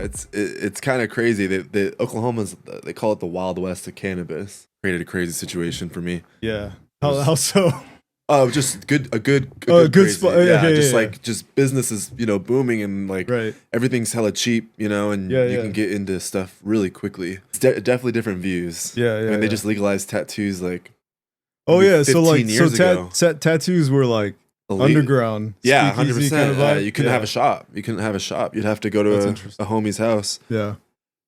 it's kind of crazy. Oklahoma's, they call it the Wild West of cannabis. Created a crazy situation for me. Yeah. How so? Oh, just a good good spot. Just business is, booming, and Right. everything's hella cheap, and you can get into stuff really quickly. It's definitely different views. Yeah. I mean, they just legalized tattoos like oh yeah, so 15 years ago. Tattoos were like Elite. Underground. Yeah, 100%. Kind of you couldn't have a shop. You couldn't have a shop. You'd have to go to a homie's house. Yeah.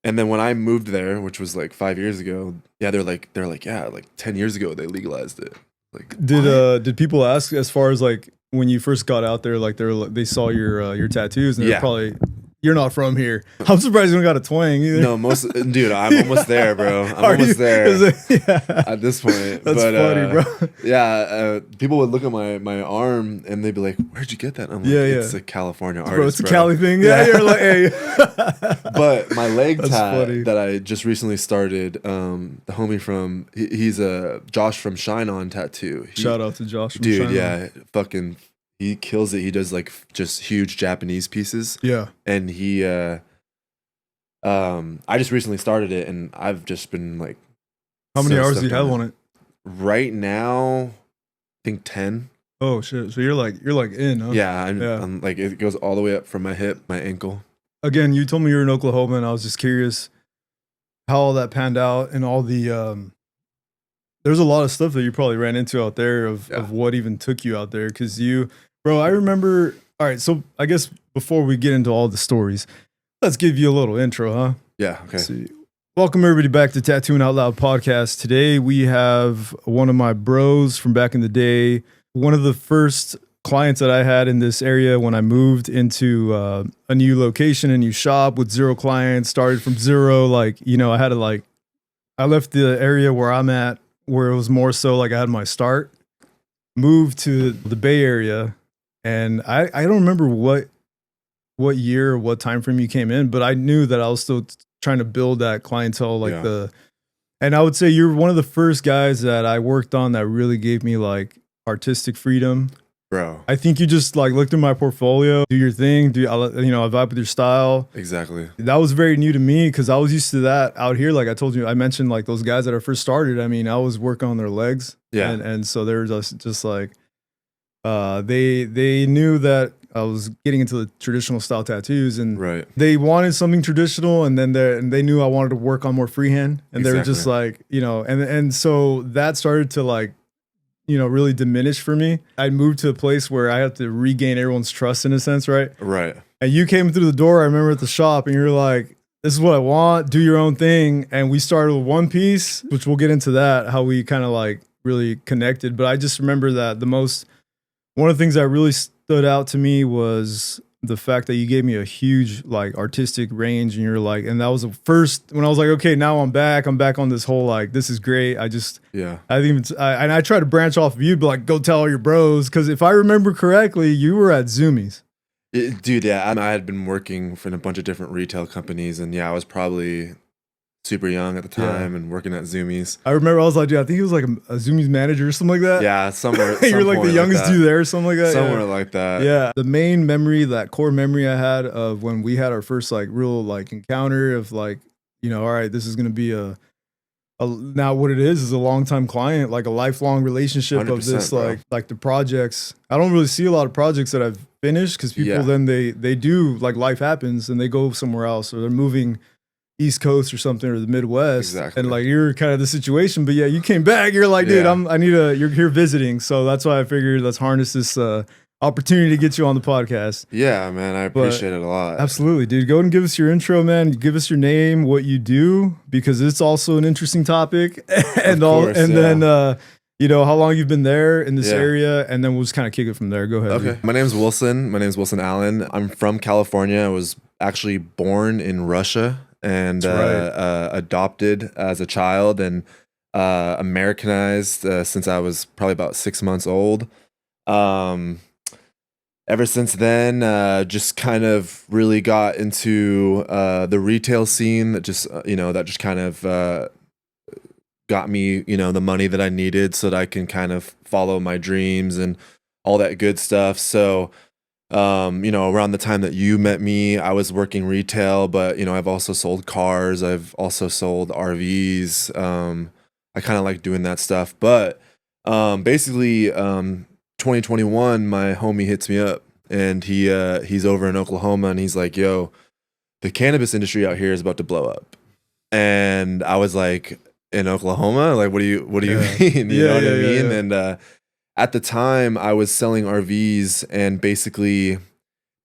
And then when I moved there, which was like 5 years ago, they're like 10 years ago they legalized it. Like, did people ask as far as like when you first got out there, like they saw your tattoos and they're probably, you're not from here. I'm surprised you don't got a twang either. No, dude, I'm almost there, bro. I'm almost there at this point. That's funny, bro. Yeah, people would look at my arm and they'd be like, "Where'd you get that?" I'm like, "It's a California artist, bro. It's a Cali thing." Yeah, you're like, hey. But my leg tat that I just recently started, the homie he's a Josh from Shine On Tattoo. Shout out to Josh from Shine On. Fucking. He kills it. He does like just huge Japanese pieces. Yeah. And he, I just recently started it, and I've just been like. How many hours do you have on it? Right now, I think 10. Oh shit! So you're like in, huh? Yeah, I'm like, it goes all the way up from my hip, my ankle. Again, you told me you were in Oklahoma, and I was just curious how all that panned out and all the. There's a lot of stuff that you probably ran into out there of what even took you out there, because bro, I remember. All right, so I guess before we get into all the stories, let's give you a little intro, huh? Yeah. Okay. Welcome everybody back to Tattooing Out Loud podcast. Today we have one of my bros from back in the day, one of the first clients that I had in this area when I moved into a new location, a new shop with 0 clients, started from 0. Like, I had to I left the area where I'm at, where it was more so like I had my start, moved to the Bay Area, and I don't remember what year or what time frame you came in, but I knew that I was still trying to build that clientele, and I would say you're one of the first guys that I worked on that really gave me like artistic freedom. Bro, I think you just like looked at my portfolio, do your thing, I vibe with your style. Exactly. That was very new to me because I was used to that out here. Like I told you, I mentioned like those guys that I first started. I mean, I was working on their legs. Yeah. And so they're just like, they knew that I was getting into the traditional style tattoos, and they wanted something traditional, and then they knew I wanted to work on more freehand, and they were just like, and so that started to like, really diminish for me. I moved to a place where I had to regain everyone's trust in a sense, right? Right. And you came through the door, I remember at the shop, and you're like, this is what I want, do your own thing. And we started with one piece, which we'll get into that, how we kind of like really connected. But I just remember that one of the things that really stood out to me was the fact that you gave me a huge like artistic range, and you're like, and that was the first when I was like, okay, now I'm back on this whole like, this is great. I think I try to branch off of you, but like, go tell all your bros, because if I remember correctly, you were at Zoomies. Dude, yeah, I had been working for a bunch of different retail companies, and I was probably super young at the time and working at Zoomies. I remember I was like, dude, I think he was like a Zoomies manager or something like that. Yeah, somewhere. You're like the youngest dude there or something like that. Somewhere like that. Yeah. The main memory, that core memory I had of when we had our first like real like encounter of like, all right, this is going to be now what it is a long-time client, like a lifelong relationship of this, like the projects. I don't really see a lot of projects that I've finished because people then they do, like, life happens and they go somewhere else, or they're moving East Coast or something, or the Midwest. Exactly. And like, you're kind of the situation, but yeah, you came back, you're like, dude, you're here visiting. So that's why I figured let's harness this opportunity to get you on the podcast. Yeah, man, I appreciate it a lot. Absolutely, dude. Go ahead and give us your intro, man. Give us your name, what you do, because it's also an interesting topic. And then how long you've been there in this area, and then we'll just kind of kick it from there. Go ahead. Okay. Dude. My name's Wilson Allen. I'm from California. I was actually born in Russia and adopted as a child, and Americanized since I was probably about 6 months old. Ever since then, just kind of really got into the retail scene that just kind of got me, the money that I needed so that I can kind of follow my dreams and all that good stuff. So Around the time that you met me, I was working retail, but I've also sold cars. I've also sold RVs. I kind of like doing that stuff. But basically, 2021, my homie hits me up, and he's over in Oklahoma, and he's like, "Yo, the cannabis industry out here is about to blow up." And I was like, "In Oklahoma? Like, what do you mean?" You know what I mean? And at the time, I was selling RVs, and basically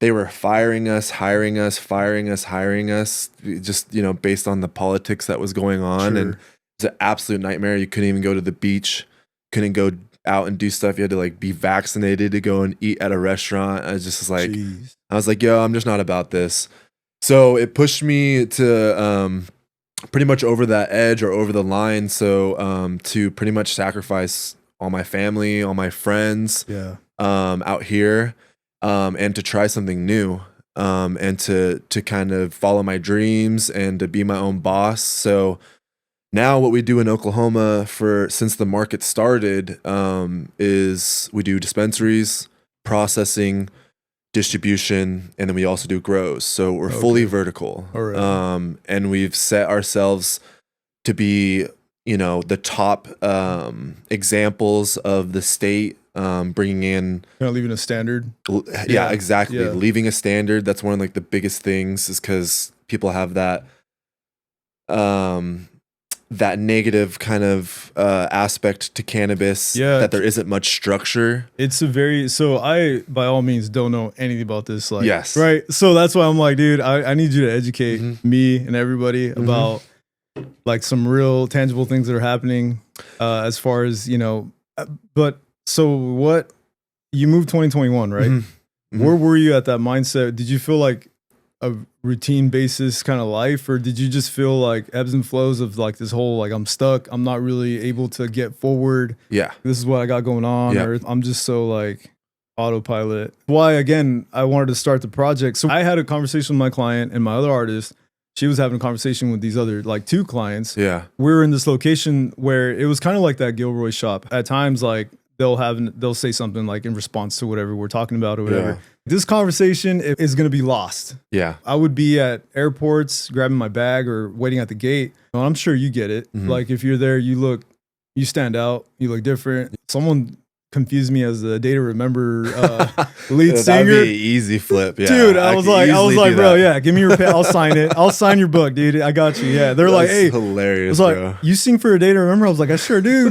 they were firing us, hiring us, firing us, hiring us, just, based on the politics that was going on. Sure. And it was an absolute nightmare. You couldn't even go to the beach, couldn't go out and do stuff. You had to like be vaccinated to go and eat at a restaurant. I was just like, Jeez. I was like, yo, I'm just not about this. So it pushed me to pretty much over that edge or over the line. So to pretty much sacrifice all my family, all my friends out here, and to try something new, and to kind of follow my dreams and to be my own boss. So now what we do in Oklahoma since the market started, is we do dispensaries, processing, distribution, and then we also do grows. So we're fully vertical. All right. And we've set ourselves to be, the top examples of the state, bringing in Kind of leaving a standard. Yeah, exactly. Yeah. Leaving a standard. That's one of like the biggest things, is because people have that that negative kind of aspect to cannabis, that there isn't much structure. It's so I, by all means, don't know anything about this. Like, yes. Right. So that's why I'm like, dude, I need you to educate me and everybody about like some real tangible things that are happening, as far as, but so what, you moved 2021, right? Where were you at that mindset? Did you feel like a routine basis kind of life, or did you just feel like ebbs and flows of like this whole, like, I'm stuck, I'm not really able to get forward, this is what I got going on, or I'm just so like autopilot? Why, again, I wanted to start the project. So I had a conversation with my client and my other artist. She was having a conversation with these other like two clients. We were in this location where it was kind of like that Gilroy shop. At times, like, they'll say something like in response to whatever we're talking about or whatever. This conversation is going to be lost. I would be at airports grabbing my bag or waiting at the gate. Well, I'm sure you get it. Like, if you're there, you stand out, you look different. Someone confused me as the Day to Remember lead singer. That'd be an easy flip. Dude, I was like, bro, give me your pen. I'll sign it. I'll sign your book, dude. I got you. Yeah. They're like, hey, hilarious. I was like, you sing for A Day to Remember? I was like, I sure do.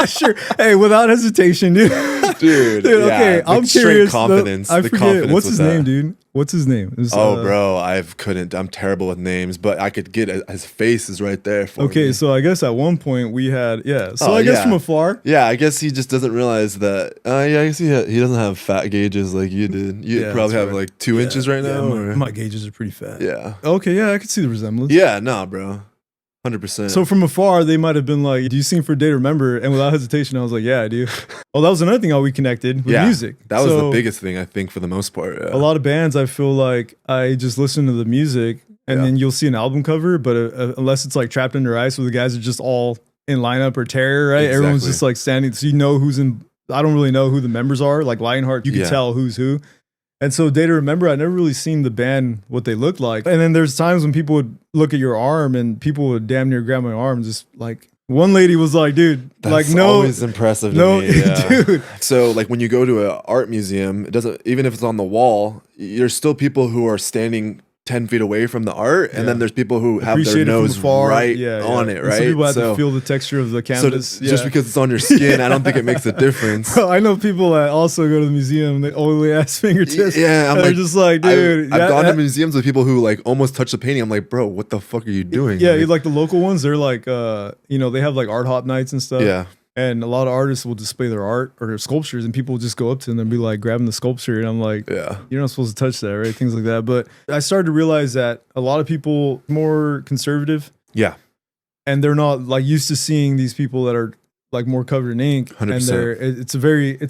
Sure. Hey, without hesitation, dude. Dude, okay. I'm curious. Confidence. I forget. What's his name, dude? What's his name? Bro, I'm terrible with names, but I could get his face is right there for me. So I guess at one point we had, so I guess from afar. Yeah, I guess he just doesn't realize that, I guess he doesn't have fat gauges like you did. You probably have like 2 inches right now. My gauges are pretty fat. Yeah. Okay, yeah, I could see the resemblance. Yeah, nah, bro. 100%. So from afar, they might have been like, do you sing for A Day to Remember? And without hesitation, I was like, yeah, I do. Well, that was another thing how we connected with music. That was the biggest thing, I think, for the most part. A lot of bands, I feel like I just listen to the music and then you'll see an album cover, but unless it's like Trapped Under Ice, where the guys are just all in lineup, or Terror, right? Exactly. Everyone's just like standing, so you know who's in. I don't really know who the members are. Like Lionheart, you can tell who's who. And so Day to Remember, I never really seen the band, what they looked like. And then there's times when people would look at your arm and people would damn near grab my arm. Just like, one lady was like, dude, that's like, no. Always impressive to me. Yeah. Dude. So like when you go to an art museum, it doesn't, even if it's on the wall, there's still people who are standing 10 feet away from the art, and then there's people who have their nose right on it, right? Some people have to feel the texture of the canvas. So just because it's on your skin, I don't think it makes a difference. Bro, I know people that also go to the museum, they oily ass fingertips. Yeah, I'm like, just like, dude. I've gone to museums with people who like almost touch the painting. I'm like, bro, what the fuck are you doing? Yeah, like the local ones, they're like, they have like art hop nights and stuff. Yeah. And a lot of artists will display their art or their sculptures, and people will just go up to them and be like grabbing the sculpture. And I'm like, you're not supposed to touch that, right? Things like that. But I started to realize that a lot of people more conservative. Yeah. And they're not like used to seeing these people that are like more covered in ink. 100%. And it's a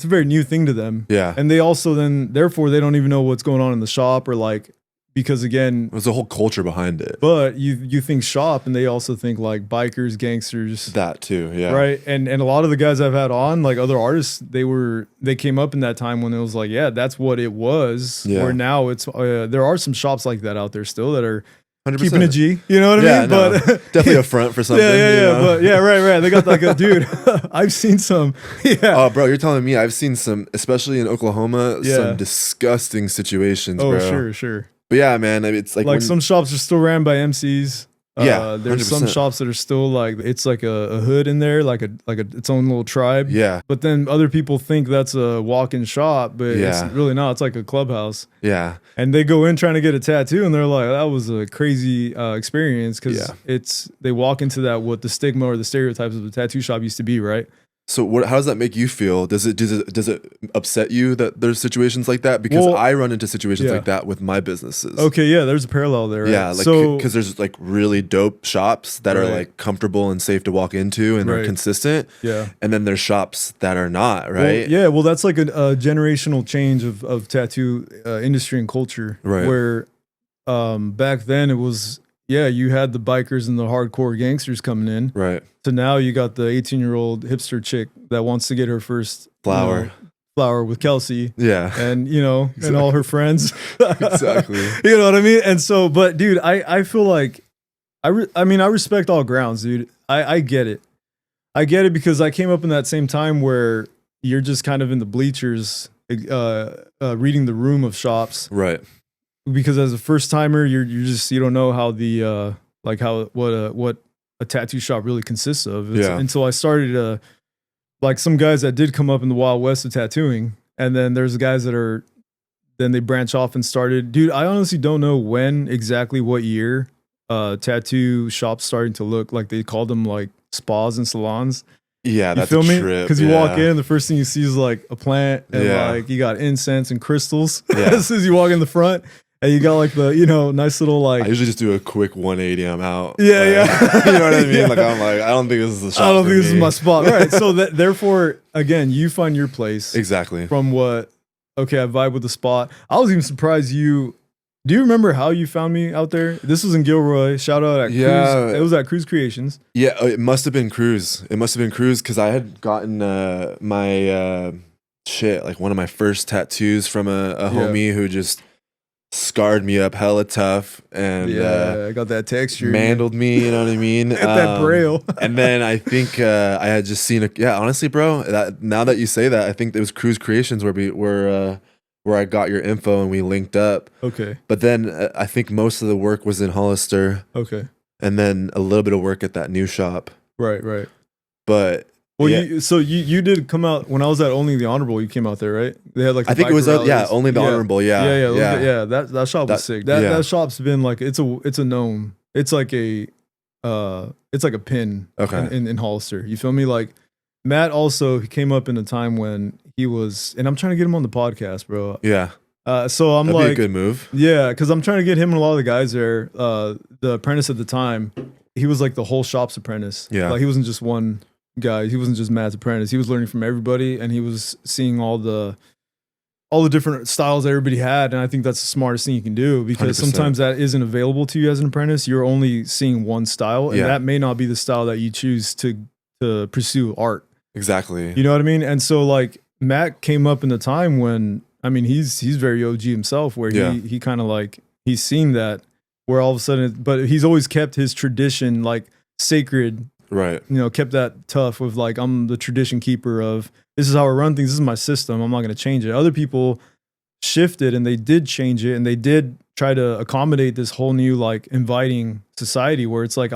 very new thing to them. Yeah. And they also therefore they don't even know what's going on in the shop, or like because again, There's a whole culture behind it. but you think shop and they also think like bikers, gangsters, That too, yeah. right? And a lot of the guys I've had on, like other artists, they came up in that time when it was like, yeah, that's what it was. Yeah. Where now it's there are some shops like that out there still that are 100%. keeping a G. You know what I mean? No, But definitely a front for something. yeah. But yeah, right. They got like a dude. I've seen some. Yeah. Oh, bro, you're telling me I've seen some, especially in Oklahoma, Yeah. some disgusting situations, Oh, bro. sure. But yeah, man, I mean, it's like Some shops are still ran by MCs. Yeah, there's some 100%. shops that are still like it's like a hood in there, like a its own little tribe. yeah, But then other people think that's a walk-in shop, but Yeah. it's really not. It's like a clubhouse. yeah, And they go in trying to get a tattoo, and they're like, "That was a crazy experience," because Yeah. they walk into that what the stigma or the stereotypes of the tattoo shop used to be, right? So how does that make you feel? Does it upset you that there's situations like that? Because Well, I run into situations yeah. like that with my businesses. Okay, yeah, there's a parallel there. Right? Yeah, like so because there's like really dope shops that are Right. like comfortable and safe to walk into and are Right. consistent, yeah, and then there's shops that are not, right? Well, that's like a generational change of tattoo industry and culture, Right. where back then it was you had the bikers and the hardcore gangsters coming in. Right. So now you got the 18-year-old hipster chick that wants to get her first Flower. Flower with Kelsey. Yeah. And and all her friends. Exactly. You know what I mean? And so, but dude, I feel like I respect all grounds, dude. I get it. I get it because I came up in that same time where you're just kind of in the bleachers, reading the room of shops. Right. Because as a first timer, you don't know how the what a tattoo shop really consists of. Until I started like some guys that did come up in the Wild West of tattooing, and then there's guys that then they branch off and started. Dude, I honestly don't know exactly what year tattoo shops starting to look like. They called them like spas and salons. Yeah, You that's feel a me? trip. Because you walk in, the first thing you see is like a plant and Yeah. like you got incense and crystals. Yeah. As soon as you walk in the front, and you got like the nice little like. I usually just do a quick 180. I'm out. Yeah, Like, yeah. You know what I mean? Yeah. Like I'm like, I don't think this is the shop. I don't for think this is me. my spot. Right. So therefore, again, you find your place Exactly. from what. Okay, I vibe with the spot. I was even surprised you. Do you remember how you found me out there? This was in Gilroy. Shout out at Yeah. Cruz. It was at Cruz Creations. Yeah, it must have been Cruz. It must have been Cruz because I had gotten my like one of my first tattoos from a homie who just scarred me up hella tough and I got that texture. mandled me, you know what I mean? Got that braille. And then I think I had just seen honestly, bro, now that you say that, I think it was Cruz Creations where I got your info and we linked up. Okay. But then I think most of the work was in Hollister Okay. and then a little bit of work at that new shop. Right. But Well, yeah. you did come out when I was at Only the Honorable. You came out there, right? They had like the I think it was biker rallies. only the honorable. Yeah. That shop was sick. That shop's been like it's a known. It's like a pin. Okay. In Hollister. You feel me? Like Matt also he came up in a time when he was, and I'm trying to get him on the podcast, bro. Yeah. So I'm That'd like, be a good move. yeah, because I'm trying to get him and a lot of the guys there. The apprentice at the time, he was like the whole shop's apprentice. Yeah. Like he wasn't just one guy. He wasn't just Matt's apprentice. He was learning from everybody, and he was seeing all the different styles that everybody had. And I think that's the smartest thing you can do because 100%. sometimes that isn't available to you as an apprentice. You're only seeing one style, and Yeah. that may not be the style that you choose to pursue art. Exactly. You know what I mean? And so like Matt came up in the time when he's very OG himself, where he kind of like he's seen that where all of a sudden, but he's always kept his tradition like sacred. Right. Kept that tough with like, I'm the tradition keeper of this is how I run things. This is my system. I'm not going to change it. Other people shifted and they did change it and they did try to accommodate this whole new like inviting society where it's like,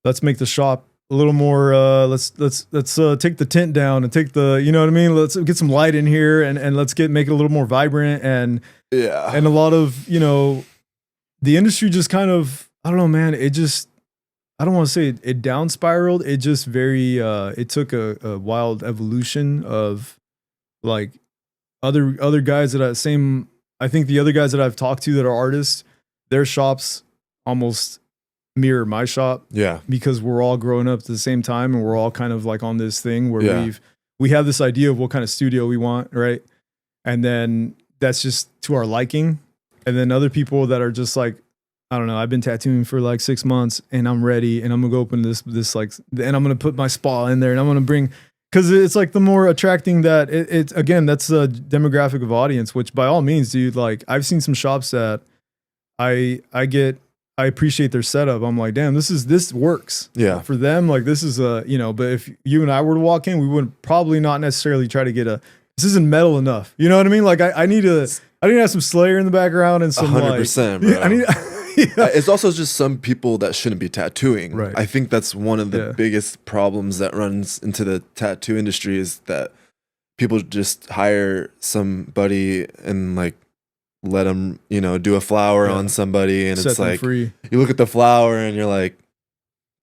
let's make the shop a little more, let's take the tent down and take the, you know what I mean? Let's get some light in here and let's make it a little more vibrant. And a lot of, the industry just kind of, I don't know, man, it just, I don't want to say it down spiraled. It just it took a wild evolution of like other guys that I think the other guys that I've talked to that are artists, their shops almost mirror my shop. Yeah. Because we're all growing up at the same time and we're all kind of like on this thing where Yeah. we have this idea of what kind of studio we want, right? And then that's just to our liking. And then other people that are just like, I don't know, I've been tattooing for like 6 months and I'm ready and I'm gonna go open this like, and I'm gonna put my spa in there and I'm gonna bring, because it's like the more attracting that it's again, that's a demographic of audience, which by all means, dude, like I've seen some shops that I appreciate their setup. I'm like, damn, this works. Yeah. For them, like this is a, you know, but if you and I were to walk in, we would probably not necessarily try to get this isn't metal enough. You know what I mean? Like I need to have some Slayer in the background and some 100%, bro. I need. Yeah. It's also just some people that shouldn't be tattooing. Right. I think that's one of the biggest problems that runs into the tattoo industry is that people just hire somebody and like let them, you know, do a flower on somebody, and it's like free. You look at the flower and you're like,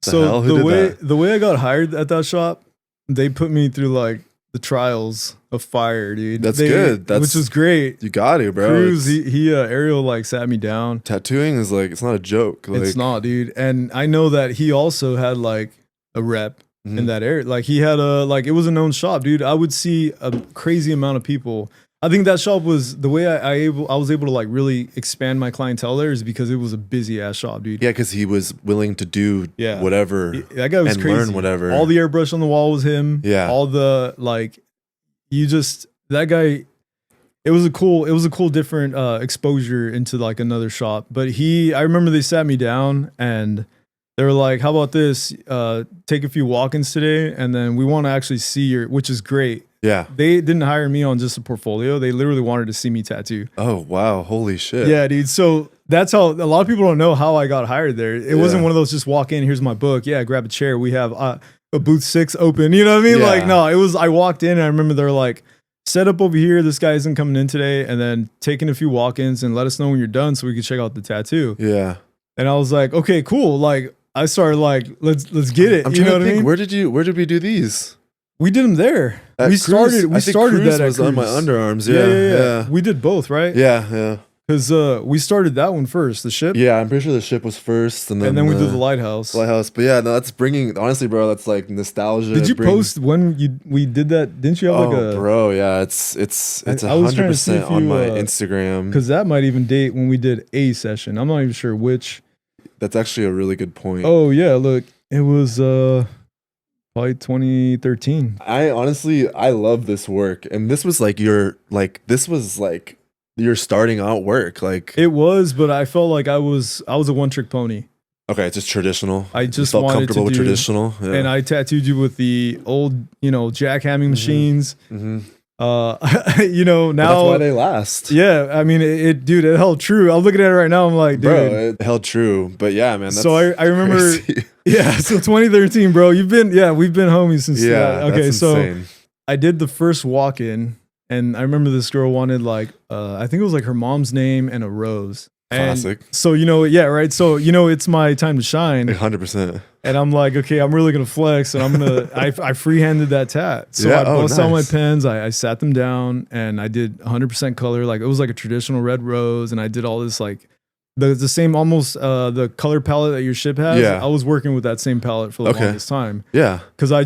the way I got hired at that shop, they put me through like the trials of fire, dude. That's good. Which was great. You got it, bro. Cruz, Ariel like sat me down. Tattooing is like, it's not a joke. Like, it's not, dude. And I know that he also had like a rep in that area. Like he had it was a known shop, dude. I would see a crazy amount of people. I think that shop was the way I was able to like really expand my clientele there is because it was a busy ass shop, dude. Yeah, because he was willing to do whatever. That guy was crazy. Learn whatever. All the airbrush on the wall was him. Yeah. All the that guy. It was a cool different exposure into like another shop. But I remember they sat me down and they were like, "How about this? Take a few walk-ins today, and then we want to actually see which is great." Yeah. They didn't hire me on just a portfolio. They literally wanted to see me tattoo. Oh, wow. Holy shit. Yeah, dude. So that's how a lot of people don't know how I got hired there. It wasn't one of those just walk in, here's my book. Yeah, grab a chair. We have a booth 6 open. You know what I mean? Yeah. Like, no, I walked in and I remember they're like, set up over here. This guy isn't coming in today. And then taking a few walk-ins and let us know when you're done so we can check out the tattoo. Yeah. And I was like, okay, cool. Like, I started like, let's get it. I'm you know what I mean? Where did we do these? We did them there. We started Cruz that was on my underarms. Yeah. We did both, right? Yeah. Because we started that one first, the ship. Yeah, I'm pretty sure the ship was first, and then we did the lighthouse. But yeah, no, that's bringing. Honestly, bro, that's like nostalgia. Did you post when we did that? Didn't you have like a? Bro, yeah, it's 100% on my Instagram. Because that might even date when we did a session. I'm not even sure which. That's actually a really good point. Oh yeah, look, it was probably 2013. I love this work, and this was like your starting out work. Like it was, but I felt like I was a one-trick pony. Okay, it's just traditional. I just felt wanted comfortable to with traditional, and I tattooed you with the old, jackhamming machines. Mm-hmm. Now but that's why they last. Yeah, I mean, it held true. I'm looking at it right now. I'm like, dude, bro, it held true. But yeah, man. That's so I remember, crazy. Yeah. So 2013, bro. We've been homies since. Yeah. Okay, that's so insane. I did the first walk-in, and I remember this girl wanted like, I think it was like her mom's name and a rose. Classic. And so yeah, right. So it's my time to shine. 100%. And I'm like, okay, I'm really gonna flex, and I'm gonna. I freehanded that tat. So I bust out my pens. I sat them down, and I did 100% color. Like it was like a traditional red rose, and I did all this like the same almost the color palette that your ship has. Yeah. I was working with that same palette for the longest time. Yeah. Because I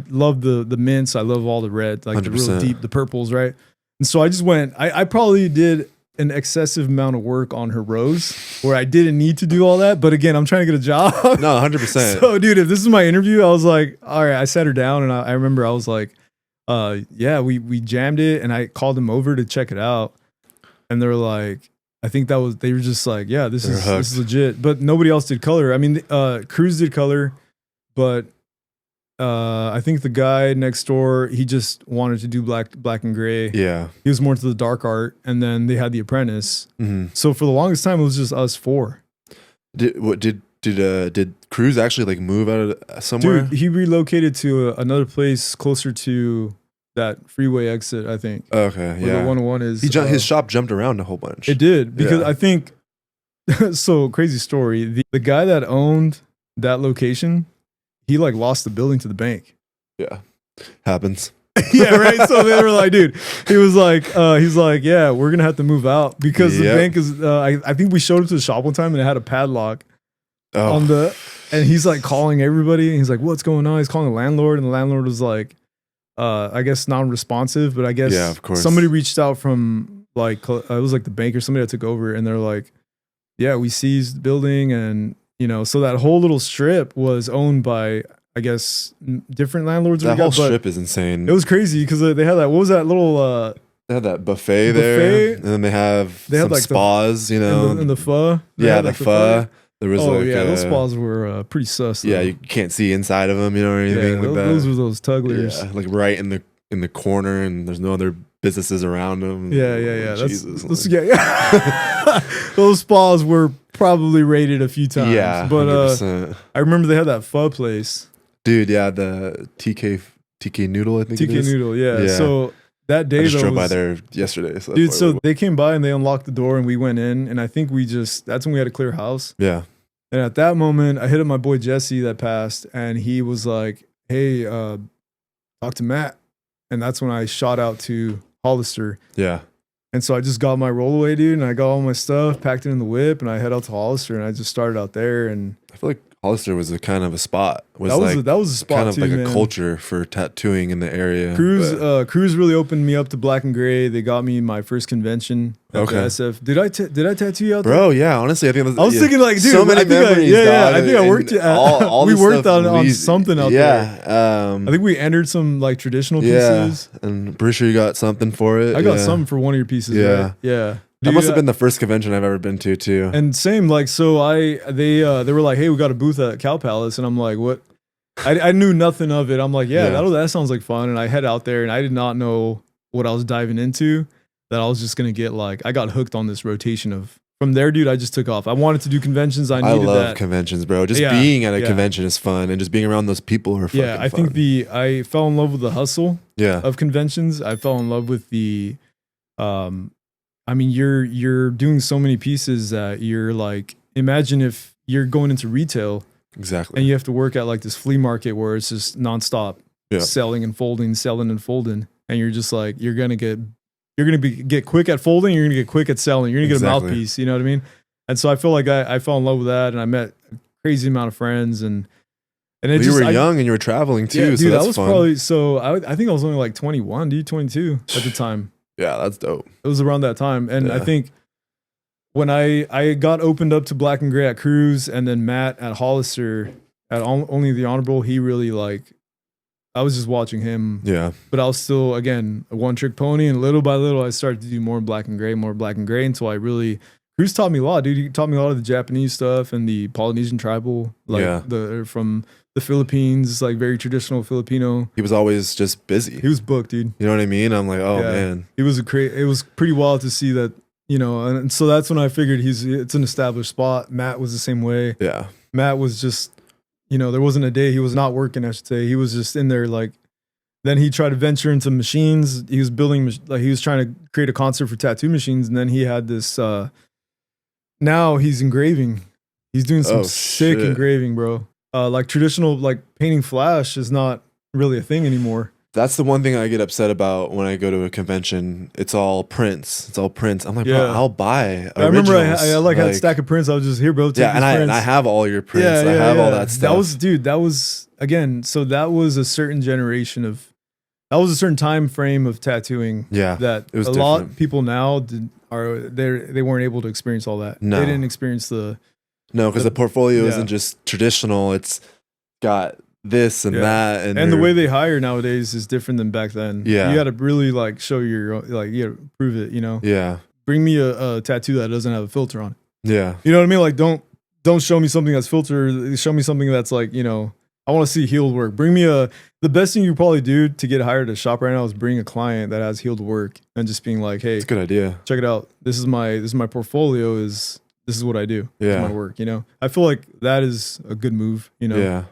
love the mints. I love all the red, like 100%. The real deep, the purples, right? And so I just went. I probably did an excessive amount of work on her rose where I didn't need to do all that. But again, I'm trying to get a job. No, 100%. So dude, if this is my interview, I was like, all right, I sat her down and I remember I was like, yeah, we jammed it, and I called them over to check it out. And they're like, they were just like, yeah, this is legit. But nobody else did color. I mean, Cruz did color, but I think the guy next door, he just wanted to do black and gray. Yeah. He was more into the dark art, and then they had the apprentice. Mm-hmm. So for the longest time, it was just us 4. Did Cruz actually like move out of somewhere? Dude, he relocated to another place closer to that freeway exit, I think. Okay, yeah. The 101 is. His shop jumped around a whole bunch. It did, because I think. So crazy story. The guy that owned that location, he like lost the building to the bank. Yeah, happens. Yeah, right. So they were like, dude, he's like, yeah, we're gonna have to move out because the bank is. I think we showed up to the shop one time and it had a padlock on the, and he's like calling everybody. And he's like, what's going on? He's calling the landlord, and the landlord was like, I guess non-responsive, but I guess of course. somebody reached out from like it was like the bank or somebody that took over, and they're like, yeah, we seized the building, and so that whole little strip was owned by, I guess, different landlords. That whole strip is insane. It was crazy because they had that. What was that little? They have that buffet there, and then they have some like spas, and the pho. Yeah, the pho. There was those spas were pretty sus. Yeah, you can't see inside of them, or anything like that. Those were those tugglers. Yeah, like right in the corner, and there's no other businesses around them. Yeah. Jesus. Those spas were probably raided a few times. Yeah, but 100%. I remember they had that pho place. Dude, yeah, the TK Noodle, I think. TK Noodle, yeah. So that day, I just drove by there yesterday. So dude, so they came by and they unlocked the door and we went in, and I think that's when we had a clear house. Yeah. And at that moment, I hit up my boy Jesse that passed, and he was like, "Hey, talk to Matt." And that's when I shot out to Hollister. Yeah. And so I just got my rollaway, dude, and I got all my stuff, packed it in the whip, and I head out to Hollister, and I just started out there. And I feel like Hollister was a kind of a spot. That was a spot kind of too, like man. A culture for tattooing in the area. Cruz really opened me up to Black and Gray. They got me my first convention at the SF. Did I tattoo you out there? Bro, yeah, honestly, I think I was thinking like, dude, so many memories. I think I worked at we worked on something out there. Yeah. I think we entered some like traditional pieces. And I'm pretty sure you got something for it. I got something for one of your pieces, right? Yeah. That must have been the first convention I've ever been to too. And same, like, so they were like, "Hey, we got a booth at Cow Palace," and I'm like, "What?" I knew nothing of it. I'm like, "Yeah, that sounds like fun." And I head out there, and I did not know what I was diving into. That I was just gonna get I got hooked on this rotation of. From there, dude, I just took off. I wanted to do conventions. I love conventions, bro. Just being at a convention is fun, and just being around those people are fucking fun. I think I fell in love with the hustle. Of conventions. I fell in love with the. I mean, you're doing so many pieces that you're like, imagine if you're going into retail. Exactly. And you have to work at like this flea market where it's just nonstop selling and folding. And you're just like, you're going to get quick at folding. You're going to get quick at selling. You're going to get a mouthpiece. You know what I mean? And so I feel like I fell in love with that, and I met a crazy amount of friends, and you were young and you were traveling too. Yeah, so dude, that's I was fun. probably, I think I was only like 21, dude, 22 at the time. Yeah, that's dope. It was around that time. And I think when I got opened up to Black and Gray at Cruz, and then Matt at Hollister at Only the Honorable, he really I was just watching him. Yeah. But I was still, again, a one-trick pony. And little by little, I started to do more Black and Gray until I really... Cruz taught me a lot, dude. He taught me a lot of the Japanese stuff and the Polynesian tribal, from the Philippines, like very traditional Filipino. He was always just busy. He was booked, dude. You know what I mean? I'm like, man. It was pretty wild to see that, and so that's when I figured it's an established spot. Matt was the same way. Yeah. Matt was just, there wasn't a day he was not working, I should say. He was just in there then he tried to venture into machines. He was building, he was trying to create a concept for tattoo machines. And then he had this, now he's engraving. He's doing some sick engraving, bro. Like traditional, painting flash is not really a thing anymore. That's the one thing I get upset about when I go to a convention. It's all prints. I'm like, bro, I'll buy originals. I remember I had a stack of prints. I was just, here, bro, take these and I have all your prints. I have all that stuff. That was again, so that was a certain time frame of tattooing. Yeah, that it was a lot of people now they weren't able to experience all that. No. They didn't experience No, because the portfolio isn't just traditional. It's got this and that. And the way they hire nowadays is different than back then. Yeah. You got to really show you got to prove it, Yeah. Bring me a tattoo that doesn't have a filter on it. Yeah. You know what I mean? Don't show me something that's filtered. Show me something that's I want to see healed work. Bring me the best thing you probably do to get hired at a shop right now is bring a client that has healed work and just being like, hey, it's a good idea. Check it out. This is my portfolio this is what I do. Yeah. This is my work, I feel like that is a good move, Yeah.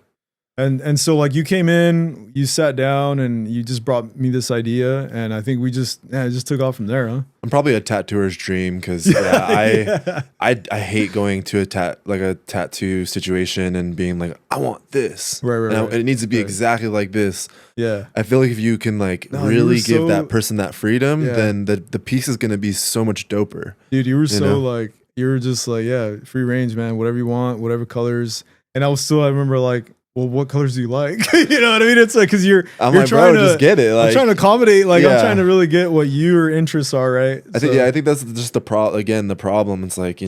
And so you came in, you sat down, and you just brought me this idea, and I think we just it just took off from there, huh? I'm probably a tattooer's dream because I hate going to a tattoo situation and being like, I want this, right. And it needs to be exactly like this. Yeah, I feel like if you can really give that person that freedom, then the piece is gonna be so much doper. Dude, you were you were just free range, man. Whatever you want, whatever colors. And I remember well, what colors do you like? You know what I mean? It's like, cause you're like, trying bro, to just get it. Like, I'm trying to accommodate. Like, I'm yeah. trying to really get what your interests are, right? I think that's just the problem. It's like,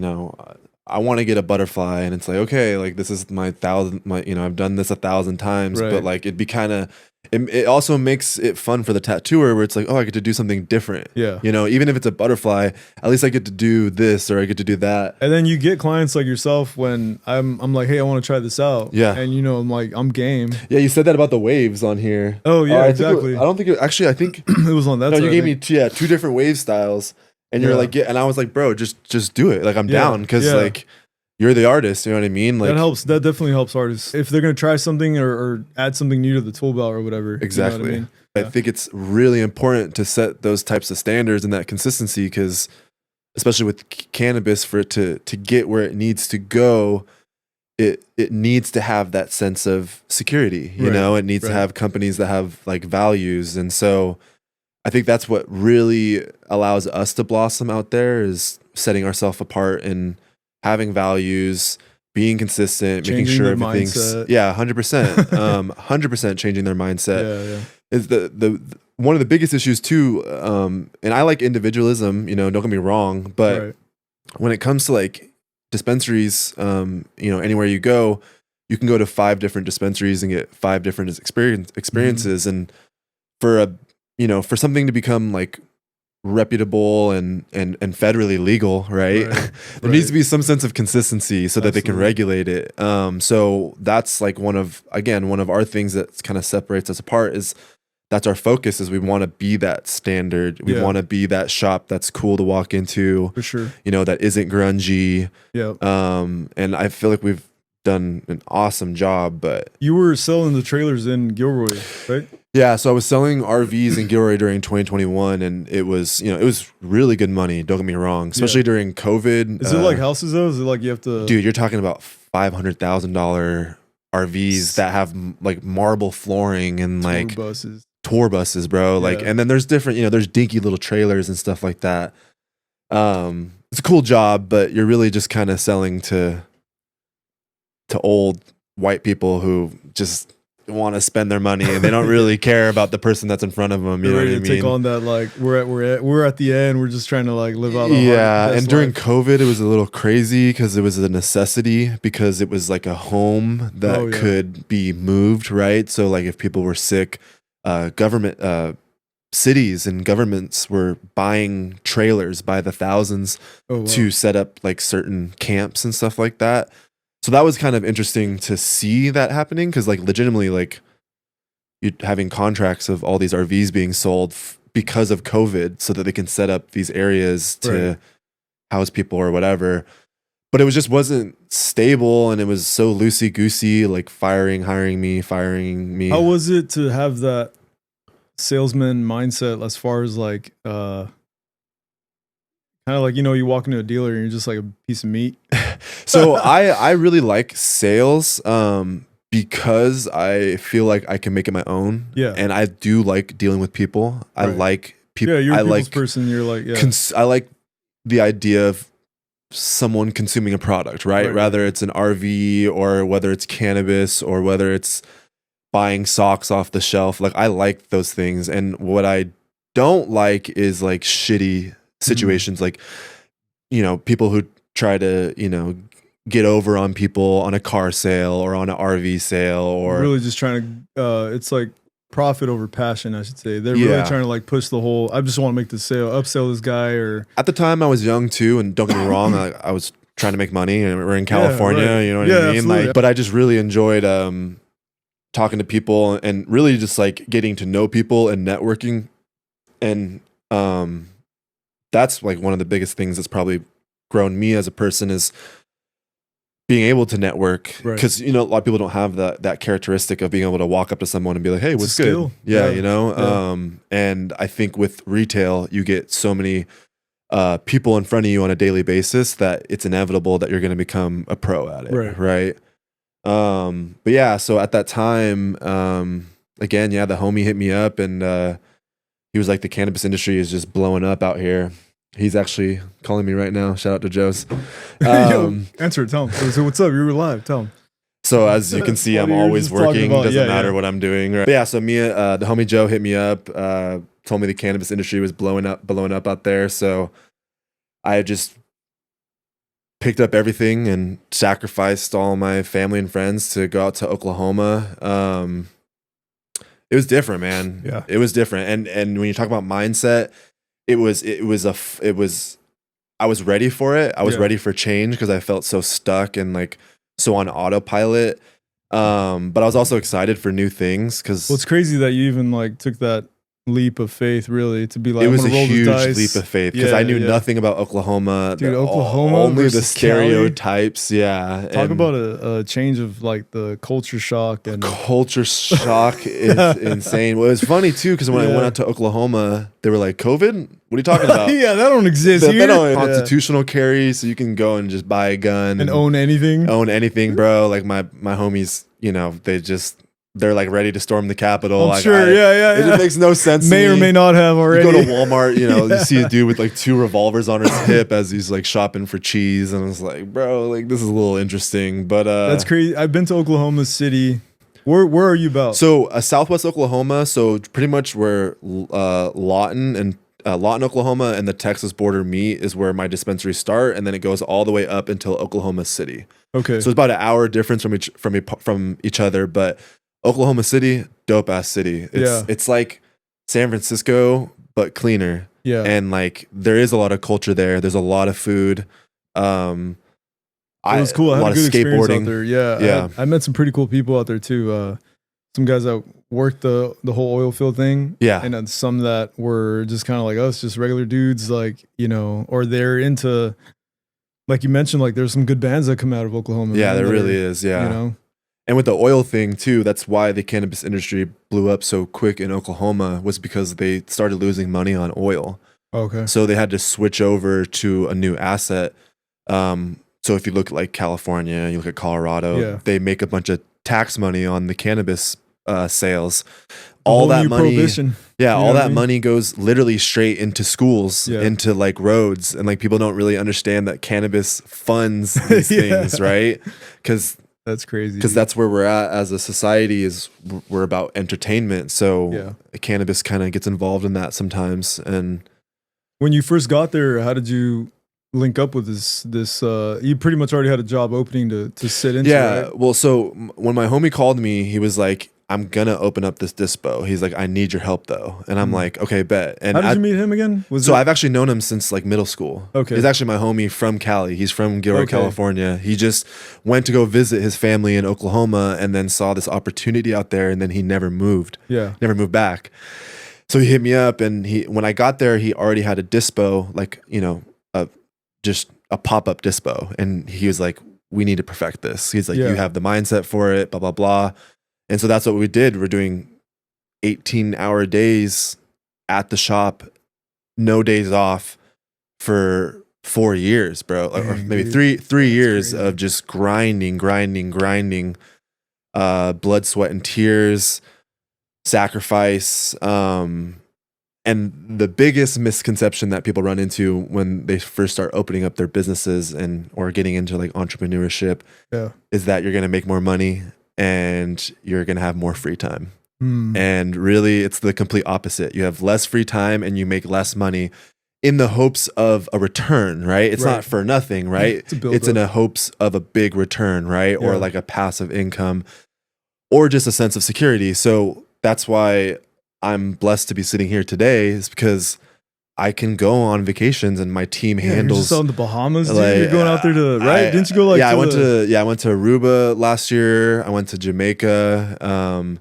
I want to get a butterfly, and it's like, okay, like this is my I've done this 1,000 times, Right. but like it'd be kind of, it also makes it fun for the tattooer where it's like, oh, I get to do something different. Yeah. Even if it's a butterfly, at least I get to do this or I get to do that. And then you get clients like yourself when I'm like, hey, I want to try this out. Yeah. And I'm like, I'm game. Yeah, you said that about the waves on here. Oh yeah, I exactly. think I think it was on that no, side. you gave me two different wave styles, and you're like, and I was like, bro, just do it. Like I'm down because like you're the artist. You know what I mean? Like that helps. That definitely helps artists if they're gonna try something or add something new to the tool belt or whatever. Exactly. You know what I mean? I think it's really important to set those types of standards and that consistency because, especially with cannabis, for it to get where it needs to go, it needs to have that sense of security. It needs to have companies that have like values, and so I think that's what really allows us to blossom out there is setting ourselves apart and having values, being consistent, Changing making sure their everything's mindset. 100%, 100% changing their mindset. Yeah. Is the one of the biggest issues too. And I like individualism, don't get me wrong, but when it comes to like dispensaries, anywhere you go, you can go to 5 different dispensaries and get 5 different experiences. And for for something to become like reputable and federally legal, right? There needs to be some sense of consistency so that they can regulate it. So that's like one of our things that kind of separates us apart is that's our focus is we want to be that standard. We want to be that shop that's cool to walk into. For sure. That isn't grungy. Yeah. And I feel like we've done an awesome job, but you were selling the trailers in Gilroy, right? Yeah, so I was selling RVs in Gilroy during 2021, and it was really good money. Don't get me wrong, especially during COVID. Is it like houses though? Is it like you have to? Dude, you're talking about $500,000 RVs that have like marble flooring and like tour buses, bro. Like, and then there's different, there's dinky little trailers and stuff like that. It's a cool job, but you're really just kind of selling to old white people who just want to spend their money and they don't really care about the person that's in front of them. You know what I mean? Take on that like we're at the end. We're just trying to like live out. And during COVID, it was a little crazy because it was a necessity because it was like a home that could be moved, right? So like if people were sick, government cities and governments were buying trailers by the thousands to set up like certain camps and stuff like that. So that was kind of interesting to see that happening because like legitimately like you having contracts of all these RVs being sold because of COVID so that they can set up these areas to house people or whatever. But it wasn't stable and it was so loosey-goosey, like hiring me. How was it to have that salesman mindset as far as like kind of like you walk into a dealer and you're just like a piece of meat? So I really like sales because I feel like I can make it my own. Yeah. And I do like dealing with people. I like people. Yeah, you're a people's person. You're like, I like the idea of someone consuming a product, right? Whether it's an RV or whether it's cannabis or whether it's buying socks off the shelf. Like I like those things. And what I don't like is like shitty situations, like, people who try to, get over on people on a car sale or on an RV sale or really just trying to, it's like profit over passion, I should say. They're really trying to like push the whole, I just want to make the sale, upsell this guy or. At the time I was young too. And don't get me wrong, I was trying to make money and we're in California, you know what I mean? Absolutely. Like, but I just really enjoyed, talking to people and really just like getting to know people and networking. And, that's like one of the biggest things that's probably grown me as a person is being able to network because a lot of people don't have that characteristic of being able to walk up to someone and be like, hey, what's good? And I think with retail you get so many people in front of you on a daily basis that it's inevitable that you're going to become a pro at it, right? But yeah, so at that time again, the homie hit me up and he was like, the cannabis industry is just blowing up out here. He's actually calling me right now. Shout out to Joe's. Yo, answer it. Tell him. So what's up? You were live. Tell him. So as you can see, I'm What you were always just talking working. about, Doesn't yeah, matter yeah. what I'm doing. Right? But yeah. So the homie Joe hit me up, told me the cannabis industry was blowing up out there. So I just picked up everything and sacrificed all my family and friends to go out to Oklahoma. It was different, man. Yeah. It was different. And when you talk about mindset, it was I was ready for it. I was Yeah. ready for change because I felt so stuck and like so on autopilot. But I was also excited for new things because Well, it's crazy that you even like took that leap of faith, really, to be like, it I'm was a gonna roll the huge dice. leap of faith because Yeah, I knew yeah. nothing about Oklahoma. Dude, Oklahoma only the versus Cali? stereotypes. Yeah. Talk and about a change of like the culture shock and culture shock is insane. Well, it was funny too because when I went out to Oklahoma, they were like, "COVID? What are you talking about?" yeah, that don't exist They here. don't Yeah. constitutional carry, so you can go and just buy a gun And own anything. own anything, bro. Like my homies, they're like ready to storm the Capitol. I'm Like, sure. Yeah. It just makes no sense. May to or me. may not have already. You go to Walmart, you see a dude with like 2 revolvers on his hip as he's like shopping for cheese, and I was like, bro, like this is a little interesting. But That's crazy. I've been to Oklahoma City. Where are you about? So Southwest Oklahoma, so pretty much where Lawton, Oklahoma, and the Texas border meet is where my dispensaries start, and then it goes all the way up until Oklahoma City. Okay. So it's about an hour difference from each other, but Oklahoma City, dope ass city. It's like San Francisco but cleaner. Yeah. And like there is a lot of culture there. There's a lot of food. It was cool. I had a good experience out there. Yeah. Yeah. I met some pretty cool people out there too. Some guys that worked the whole oil field thing. Yeah. And then some that were just kind of like us, just regular dudes, like, or they're into, like you mentioned, like there's some good bands that come out of Oklahoma. Yeah, there really is. Yeah. And with the oil thing too, that's why the cannabis industry blew up so quick in Oklahoma, was because they started losing money on oil. Okay. So they had to switch over to a new asset. So if you look at like California, you look at Colorado, they make a bunch of tax money on the cannabis sales. All that money, all that money goes literally straight into schools, into like roads, and like people don't really understand that cannabis funds these things, right? Because that's crazy. Because that's where we're at as a society, is we're about entertainment. So cannabis kind of gets involved in that sometimes. And when you first got there, how did you link up with this you pretty much already had a job opening to sit into? Right? Well, so when my homie called me, he was like, I'm gonna open up this dispo. He's like, I need your help though. And I'm like, okay, bet. And how did you meet him again? I've actually known him since like middle school. Okay. He's actually my homie from Cali. He's from Gilroy, California. He just went to go visit his family in Oklahoma and then saw this opportunity out there, and then he never moved. Yeah. Never moved back. So he hit me up, and when I got there, he already had a dispo, like, just a pop-up dispo. And he was like, we need to perfect this. He's like, you have the mindset for it, blah, blah, blah. And so that's what we did. We're doing 18-hour days at the shop, no days off for 4 years, bro. Or maybe three years of just grinding, blood, sweat, and tears, sacrifice. And the biggest misconception that people run into when they first start opening up their businesses or getting into like entrepreneurship is that you're going to make more money and you're going to have more free time. And really, it's the complete opposite. You have less free time and you make less money in the hopes of a return, right? It's not for nothing, right? It's in the hopes of a big return, right? Or like a passive income or just a sense of security. So that's why I'm blessed to be sitting here today, is because I can go on vacations and my team handles. You're just on the Bahamas, dude. You're going out there to Didn't you go like? I went to Aruba last year. I went to Jamaica.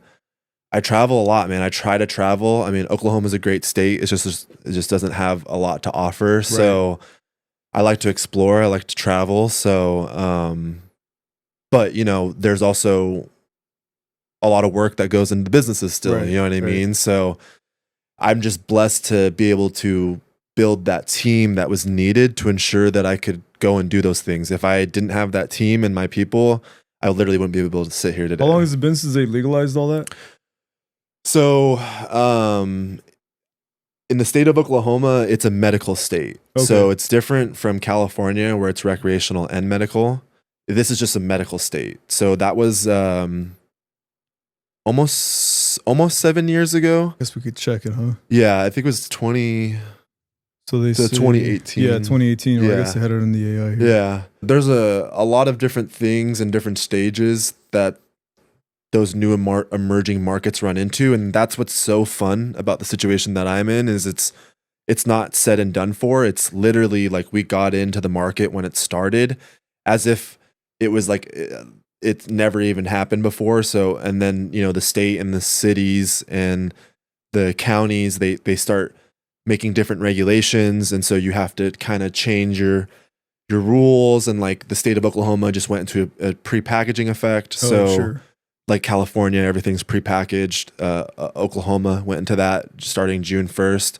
I travel a lot, man. I try to travel. I mean, Oklahoma's a great state. It just doesn't have a lot to offer. Right. So I like to explore. I like to travel. So, but there's also a lot of work that goes into the businesses still. You know what I mean? So I'm just blessed to be able to build that team that was needed to ensure that I could go and do those things. If I didn't have that team and my people, I literally wouldn't be able to sit here today. How long has it been since they legalized all that? So, in the state of Oklahoma, it's a medical state. Okay. So it's different from California, where it's recreational and medical. this is just a medical state. So that was almost 7 years ago. Guess we could check it, huh? Yeah, I think it was 20. So they So say 2018. Yeah, 2018. Yeah. I guess they had it in the AI here. Yeah. There's a lot of different things and different stages that those new emerging markets run into. And that's what's so fun about the situation that I'm in is it's not said and done for. It's literally like we got into the market when it started as if it was like it's never even happened before. So, and then, you know, the state and the cities and the counties, they start making different regulations. And so you have to kind of change your rules. And like the state of Oklahoma just went into a pre-packaging effect. So like California, everything's pre-packaged. Oklahoma went into that starting June 1st.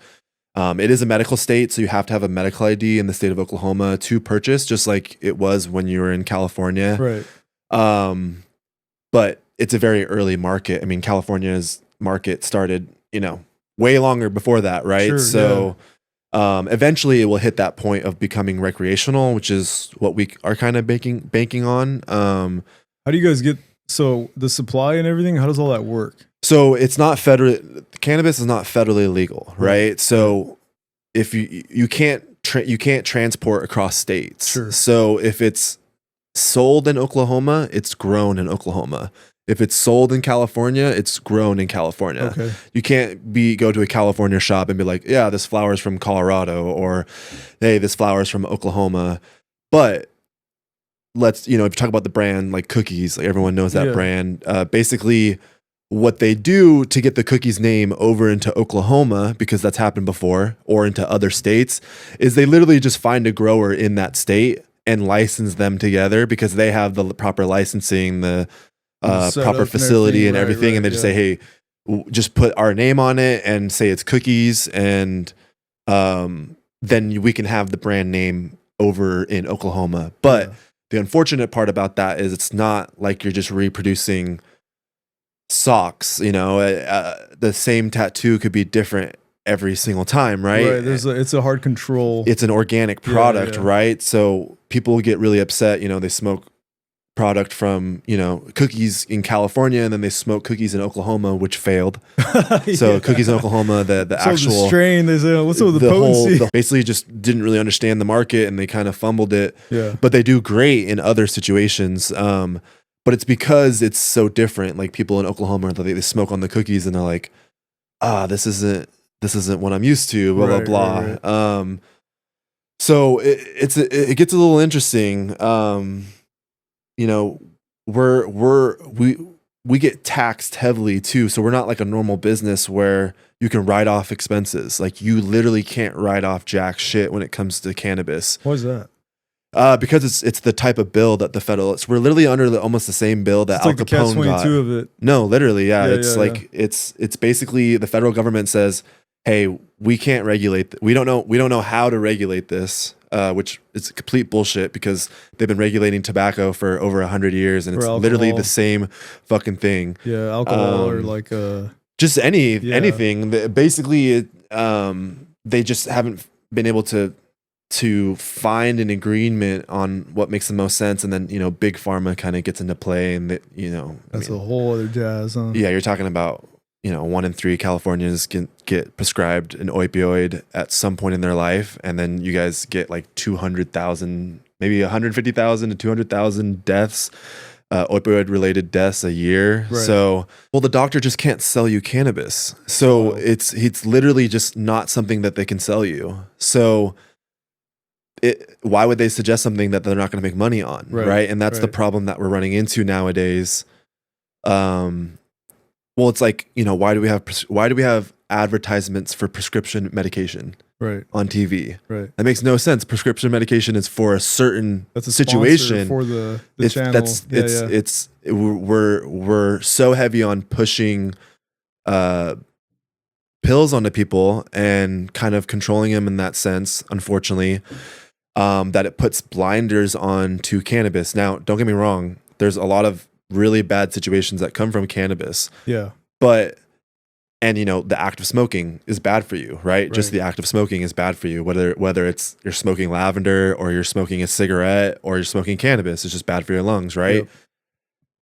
It is a medical state, so you have to have a medical ID in the state of Oklahoma to purchase, just like it was when you were in California. Right. But it's a very early market. I mean, California's market started, you know, way longer before that, right? Sure, so eventually it will hit that point of becoming recreational, which is what we are kind of banking on. How do you guys get the supply and everything? How does all that work? So it's not cannabis is not federally legal, right? So if you can't transport across states. Sure. So if it's sold in Oklahoma, it's grown in Oklahoma. If it's sold in California, it's grown in California. Okay. You can't go to a California shop and be like, yeah, this flower is from Colorado, or hey, this flower is from Oklahoma. But if you talk about the brand like Cookies, like everyone knows that brand. Basically, what they do to get the Cookies name over into Oklahoma, because that's happened before, or into other states, is they literally just find a grower in that state and license them together because they have the proper licensing, the proper facility and everything. And they just say, hey, just put our name on it and say it's Cookies. And then we can have the brand name over in Oklahoma. But the unfortunate part about that is it's not like you're just reproducing socks. The same tattoo could be different every single time, right? It's a hard control. It's an organic product, right? So people get really upset. They smoke product from Cookies in California, and then they smoke Cookies in Oklahoma, which failed. So Cookies in Oklahoma, the actual the strain, they say, what's with the potency? Basically just didn't really understand the market, and they kind of fumbled it. Yeah. But they do great in other situations. But it's because it's so different. Like people in Oklahoma, they smoke on the Cookies, and they're like, this isn't what I'm used to. Blah blah blah. Right. So it gets a little interesting. We get taxed heavily too. So we're not like a normal business where you can write off expenses. Like you literally can't write off jack shit when it comes to cannabis. Why is that? Because it's the type of bill that the federal. We're literally under almost the same bill that Al Capone got. Of it. No, literally, it's basically the federal government says, hey, we can't regulate. We don't know how to regulate this. Which is complete bullshit because they've been regulating tobacco for over 100 years, and it's literally the same fucking thing. Yeah, alcohol or like just anything. Basically, they just haven't been able to find an agreement on what makes the most sense, and then big pharma kind of gets into play, and that's a whole other jazz. Huh? Yeah, you're talking about 1 in 3 Californians can get prescribed an opioid at some point in their life, and then you guys get like 200,000, maybe 150,000 to 200,000 deaths, opioid-related deaths a year. Right. So, the doctor just can't sell you cannabis. So it's literally just not something that they can sell you. So, why would they suggest something that they're not going to make money on, right? And that's the problem that we're running into nowadays. Well, it's like, why do we have advertisements for prescription medication on TV? Right. That makes no sense. Prescription medication is for a certain situation. For the channel. We're so heavy on pushing pills onto people and kind of controlling them in that sense, unfortunately, that it puts blinders on to cannabis. Now, don't get me wrong. There's a lot of really bad situations that come from cannabis. Yeah. But And the act of smoking is bad for you, right? Just the act of smoking is bad for you. Whether it's you're smoking lavender or you're smoking a cigarette or you're smoking cannabis, it's just bad for your lungs, right? Yep.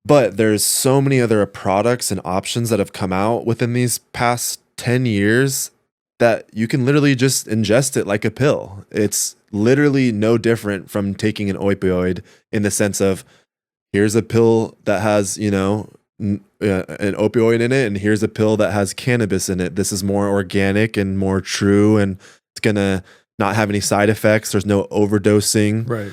But there's so many other products and options that have come out within these past 10 years that you can literally just ingest it like a pill. It's literally no different from taking an opioid in the sense of, here's a pill that has, an opioid in it, and here's a pill that has cannabis in it. This is more organic and more true, and it's gonna not have any side effects. There's no overdosing, right?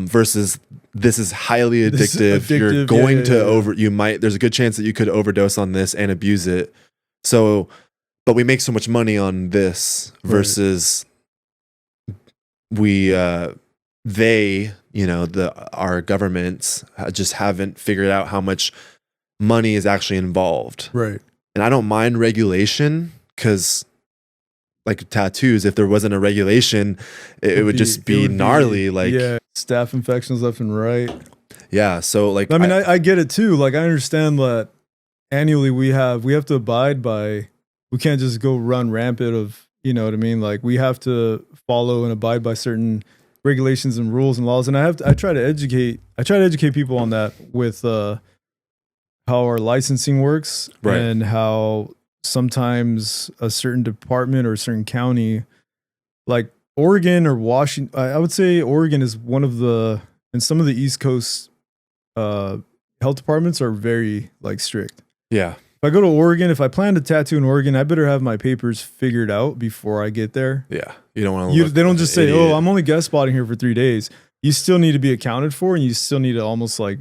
Versus this is highly addictive. You're going to you might, there's a good chance that you could overdose on this and abuse it. So, but we make so much money on this versus our governments just haven't figured out how much money is actually involved. Right. And I don't mind regulation, because like tattoos, if there wasn't a regulation, it would just be gnarly. Staph infections left and right. Yeah. So like, I mean, I get it too. Like, I understand that annually we have to abide by, we can't just go run rampant of, you know what I mean? Like, we have to follow and abide by certain regulations and rules and laws. And I try to educate people on that with, how our licensing works, and how sometimes a certain department or a certain county, like Oregon or Washington, I would say Oregon is one of the, and some of the East Coast health departments are very like strict. Yeah. If I go to Oregon, if I plan to tattoo in Oregon, I better have my papers figured out before I get there. Yeah. You don't want to they don't just say, "Oh, I'm only guest spotting here for 3 days." You still need to be accounted for, and you still need to almost like,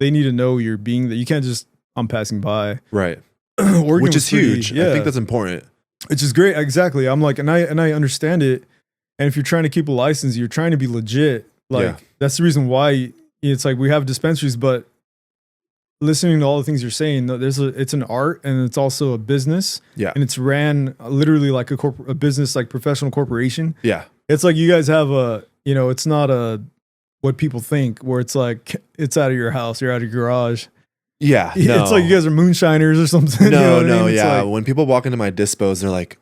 they need to know you're being that. You can't just, I'm passing by. Right. Oregon, which is huge. Yeah. I think that's important. Which is great. Exactly. I'm like, and I understand it. And if you're trying to keep a license, you're trying to be legit. Like, that's the reason why it's like we have dispensaries, but listening to all the things you're saying, it's an art, and it's also a business. Yeah. And it's ran literally like a business, like professional corporation. Yeah. It's like you guys have it's not what people think, where it's like, it's out of your house, you're out of your garage. Yeah. It's like you guys are moonshiners or something. No, you know what I mean? Yeah. Like, when people walk into my dispos, they're like,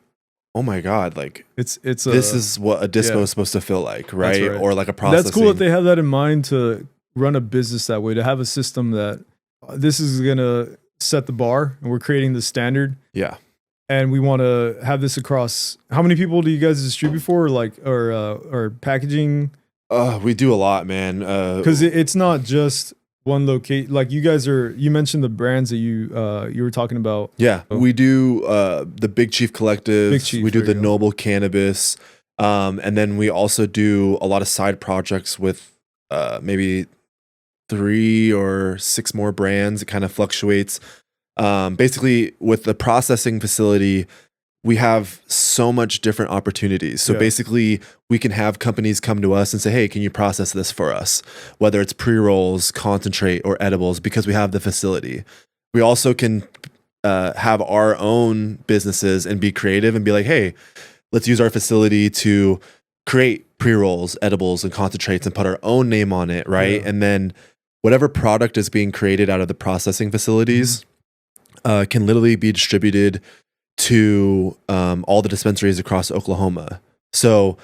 oh my God, like this is what a dispo is supposed to feel like, right? Or like a processing. That's cool that they have that in mind, to run a business that way, to have a system that this is going to set the bar, and we're creating the standard. Yeah. And we want to have this across. How many people do you guys distribute for, or packaging? We do a lot, man. Because it's not just one locate. Like, you guys you mentioned the brands that you were talking about. Yeah, we do the Big Chief Collective. We do the Noble Cannabis, and then we also do a lot of side projects with maybe 3 or 6 more brands. It kind of fluctuates. Basically, with the processing facility, we have so much different opportunities. So basically, we can have companies come to us and say, hey, can you process this for us? Whether it's pre-rolls, concentrate, or edibles, because we have the facility. We also can have our own businesses and be creative and be like, hey, let's use our facility to create pre-rolls, edibles, and concentrates and put our own name on it, right? Yeah. And then whatever product is being created out of the processing facilities can literally be distributed to all the dispensaries across Oklahoma. So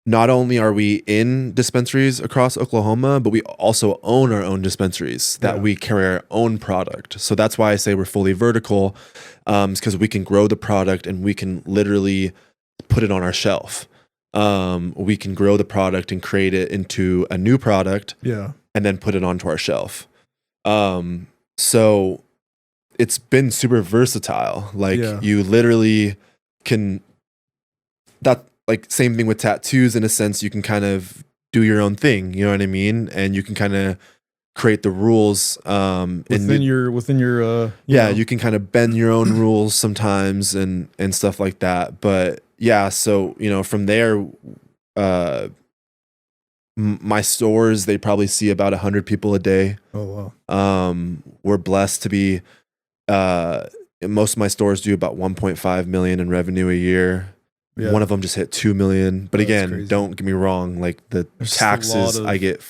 not only are we in dispensaries across Oklahoma, but we also own our own dispensaries that we carry our own product. So that's why I say we're fully vertical, because we can grow the product and we can literally put it on our shelf. We can grow the product and create it into a new product, and then put it onto our shelf. So it's been super versatile. Like you literally can, that like same thing with tattoos in a sense, you can kind of do your own thing, you know what I mean? And you can kind of create the rules within your you can kind of bend your own rules sometimes and stuff like that. But yeah, so from there, my stores, they probably see about 100 people a day. Oh wow. We're blessed to be most of my stores do about 1.5 million in revenue a year. One of them just hit 2 million. But again, crazy. Don't get me wrong, like the taxes we get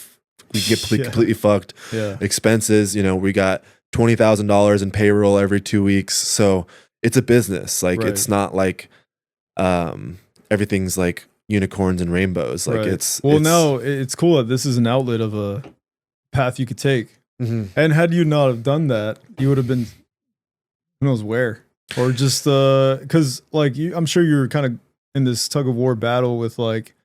completely fucked. Expenses, we got $20,000 in payroll every 2 weeks. So it's a business. Like Right. it's not like everything's like unicorns and rainbows. Like Right. it's no, it's cool that this is an outlet of a path you could take. Mhm. And had you not have done that, you would have been who knows where, or just because like I'm sure you're kind of in this tug of war battle with like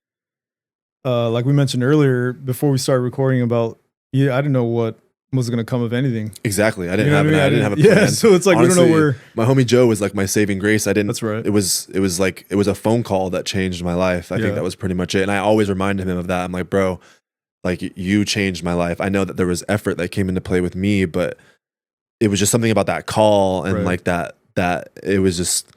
we mentioned earlier before we started recording about I didn't know what was going to come of anything. Exactly. I didn't You know have what I mean? I didn't have a plan. Yeah, so it's like Honestly, we don't know where. My homie Joe was like my saving grace. I didn't. That's right. It was like it was a phone call that changed my life. I think that was pretty much it. And I always reminded him of that. I'm like, bro, like you changed my life. I know that there was effort that came into play with me, but it was just something about that call and like that it was just,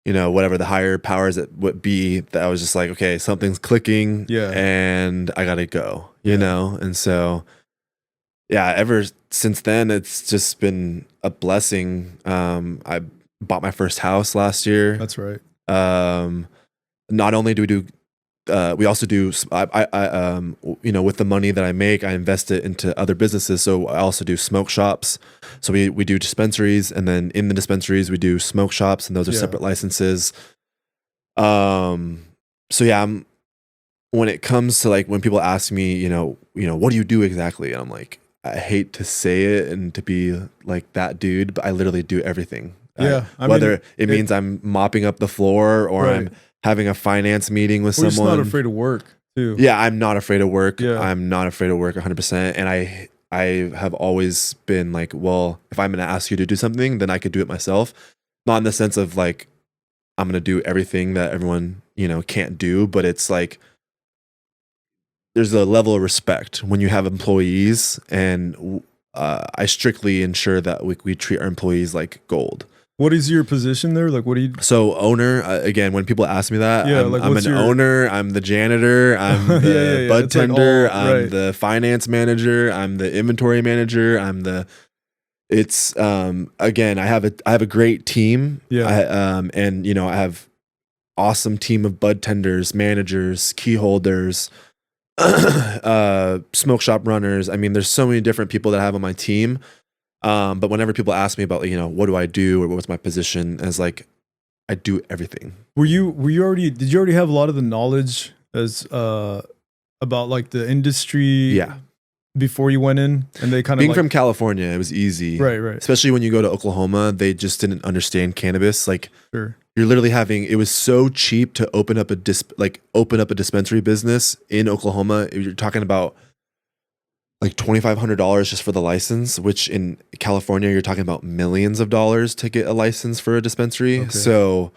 you know, whatever the higher powers that would be, that I was just like, okay, something's clicking, and I gotta go, you know. And so yeah, ever since then, it's just been a blessing. I bought my first house last year. That's right. Not only do we do, we also do, you know, with the money that I make, I invest it into other businesses. So I also do smoke shops. So we do dispensaries, and then in the dispensaries we do smoke shops, and those are separate licenses. So yeah, when it comes to like, when people ask me, you know, what do you do exactly? And I'm like, I hate to say it and to be like that dude, but I literally do everything. Yeah. Whether it means I'm mopping up the floor or I'm having a finance meeting with someone. You're just not afraid of work too. Yeah, I'm not afraid of work. Yeah. I'm not afraid of work 100%. And I have always been like, well, if I'm going to ask you to do something, then I could do it myself. Not in the sense of like, I'm going to do everything that everyone, you know, can't do, but it's like, there's a level of respect when you have employees, and I strictly ensure that we treat our employees like gold. What is your position there? Like, what do you? So owner, again, when people ask me that, I'm an owner, I'm the janitor, I'm the bud tender, I'm the finance manager, I'm the inventory manager, again, I have a great team. And you know, I have awesome team of bud tenders, managers, key holders, smoke shop runners. I mean, there's so many different people that I have on my team. But whenever people ask me about, you know, what do I do or what's my position, as like, I do everything. Did you already have a lot of the knowledge as about like the industry before you went in? And they kind of being from California, it was easy. Right. Especially when you go to Oklahoma, they just didn't understand cannabis. Like you're literally it was so cheap to open up a dispensary business in Oklahoma. You're talking about like $2,500 just for the license, which in California, you're talking about millions of dollars to get a license for a dispensary. Okay. So,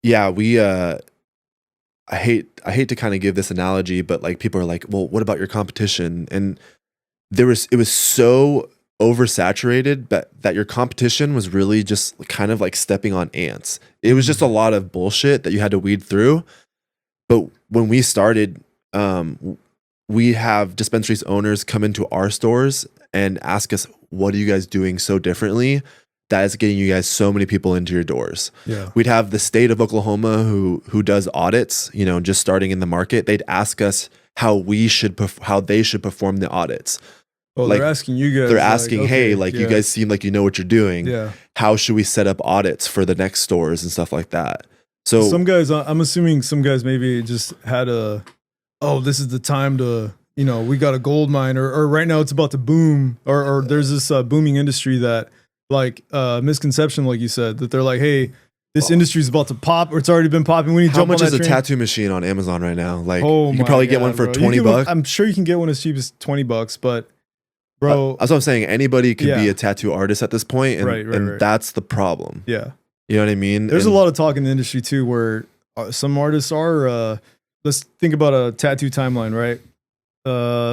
yeah, I hate to kind of give this analogy, but like people are like, well, what about your competition? And it was so oversaturated, that your competition was really just kind of like stepping on ants. It was just a lot of bullshit that you had to weed through. But when we started, we have dispensaries owners come into our stores and ask us, what are you guys doing so differently that is getting you guys so many people into your doors? Yeah. We'd have the state of Oklahoma who does audits, you know, just starting in the market. They'd ask us how they should perform the audits. Oh, like, they're asking you guys. They're asking, like, hey, like you guys seem like you know what you're doing. Yeah. How should we set up audits for the next stores and stuff like that? So some guys, I'm assuming some guys maybe just had this is the time to, you know, we got a gold mine, or right now it's about to boom, or there's this booming industry that like misconception, like you said, that they're like, hey, this industry is about to pop, or it's already been popping. We need to jump on that train. How much is a tattoo machine on Amazon right now? Like, you can probably get one for $20. I'm sure you can get one as cheap as $20, but bro, that's what I'm saying. Anybody can be a tattoo artist at this point, and, right. That's the problem. Yeah, you know what I mean. There's a lot of talk in the industry too, where some artists are. Let's think about a tattoo timeline, right?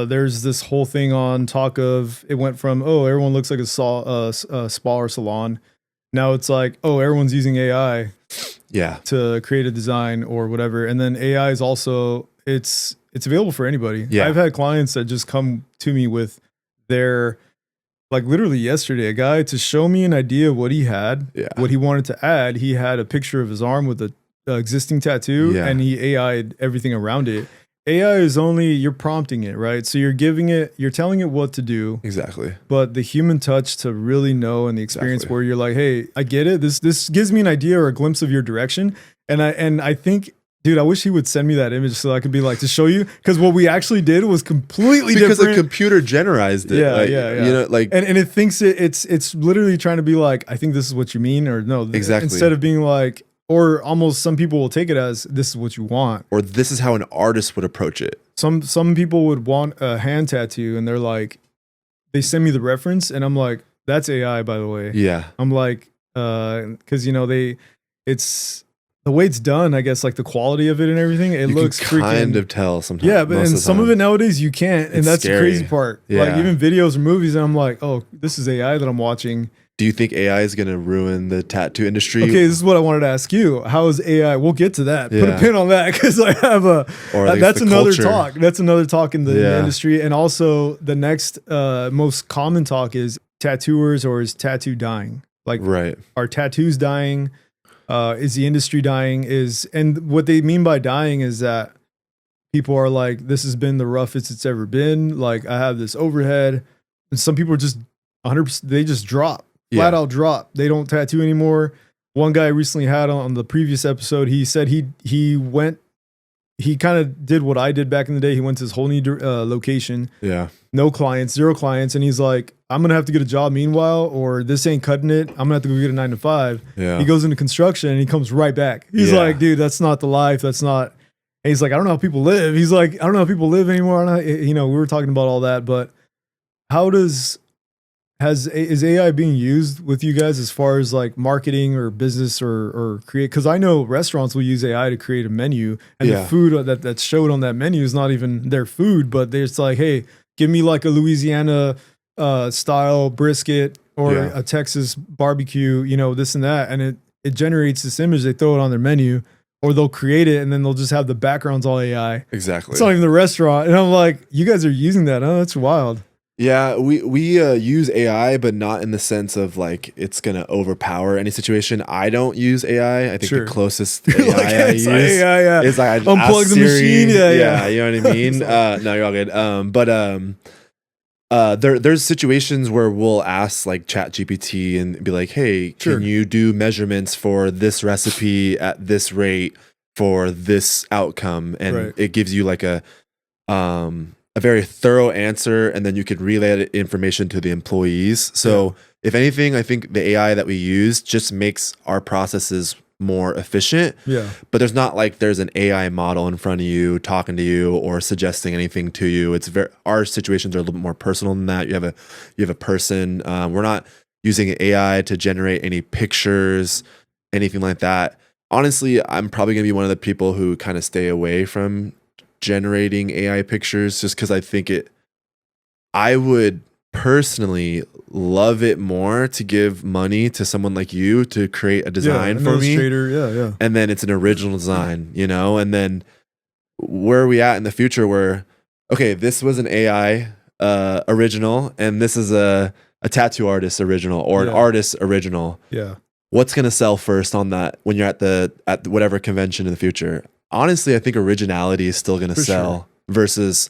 There's this whole thing on talk of, it went from, everyone looks like a spa or salon. Now it's like, everyone's using AI to create a design or whatever. And then AI is also, it's available for anybody. Yeah. I've had clients that just come to me with their, like literally yesterday, a guy to show me an idea of what he had, what he wanted to add. He had a picture of his arm with a existing tattoo, and he AI'd everything around it. AI is only, you're prompting it, right? So you're telling it what to do. Exactly. But the human touch to really know, and the experience Exactly. where you're like, hey, I get it. This gives me an idea or a glimpse of your direction. And I think, dude, I wish he would send me that image so I could be like, to show you. Because what we actually did was completely Because different. the computer generalized it. Yeah, like, yeah. You know, like and it thinks it's literally trying to be like, I think this is what you mean, or no. Exactly. Instead of being like, or almost some people will take it as this is what you want. or this is how an artist would approach it. Some people would want a hand tattoo and they're like, they send me the reference and I'm like, that's AI, by the way. Yeah. I'm like, because it's the way it's done, I guess, like the quality of it and everything, it You looks can kind freaking, of tell sometimes. yeah, but most and of the some of time. it nowadays you can't, and It's that's the scary. crazy part. Yeah. Like even videos or movies, and I'm like, oh, this is AI that I'm watching. Do you think AI is going to ruin the tattoo industry? Okay, this is what I wanted to ask you. How is AI? We'll get to that. Put a Yeah. pin on that because I have a. Or like that's the another culture. talk. That's another talk in the Yeah. industry, and also the next most common talk is tattooers, or is tattoo dying? Like, Right. are tattoos dying? Is the industry dying? And what they mean by dying is that people are like, this has been the roughest it's ever been. Like, I have this overhead, and some people are just 100%. They just drop. Flat Yeah. out drop. They don't tattoo anymore. One guy I recently had on the previous episode, he said he kind of did what I did back in the day. He went to this whole new location, Yeah. no clients, zero clients. And he's like, I'm going to have to get a job meanwhile, or this ain't cutting it. I'm going to have to go get a 9 to 5. Yeah. He goes into construction and he comes right back. He's Yeah. like, dude, that's not the life. That's not. And he's like, I don't know how people live. He's like, I don't know how people live anymore. I don't know, we were talking about all that, but how is AI being used with you guys as far as like marketing or business or create? Because I know restaurants will use AI to create a menu, and Yeah. the food that's showed on that menu is not even their food, but they're just like, hey, give me like a Louisiana style brisket or Yeah. a Texas barbecue, this and that, and it generates this image. They throw it on their menu, or they'll create it and then they'll just have the backgrounds all AI. Exactly. It's not even the restaurant, and I'm like, you guys are using that? Oh, that's wild. Yeah, we use AI, but not in the sense of like it's gonna overpower any situation. I don't use AI. I think Sure. the closest Like, AI I it's use AI, yeah. is like I just Unplug ask the Siri. machine, yeah. You know what I mean? No, you're all good. There's situations where we'll ask like ChatGPT and be like, hey, Sure. can you do measurements for this recipe at this rate for this outcome? And Right. it gives you like a very thorough answer, and then you could relay that information to the employees. So if anything, I think the AI that we use just makes our processes more efficient. Yeah. But there's not like there's an AI model in front of you talking to you or suggesting anything to you. Our situations are a little bit more personal than that. You have a person. We're not using AI to generate any pictures, anything like that. Honestly, I'm probably gonna be one of the people who kind of stay away from generating AI pictures, just because I think I would personally love it more to give money to someone like you to create a design for me. Yeah. And then it's an original design, and then where are we at in the future where, okay, this was an AI original, and this is a tattoo artist original or an Yeah. artist original. Yeah. What's going to sell first on that when you're at whatever convention in the future? Honestly, I think originality is still going to For sell versus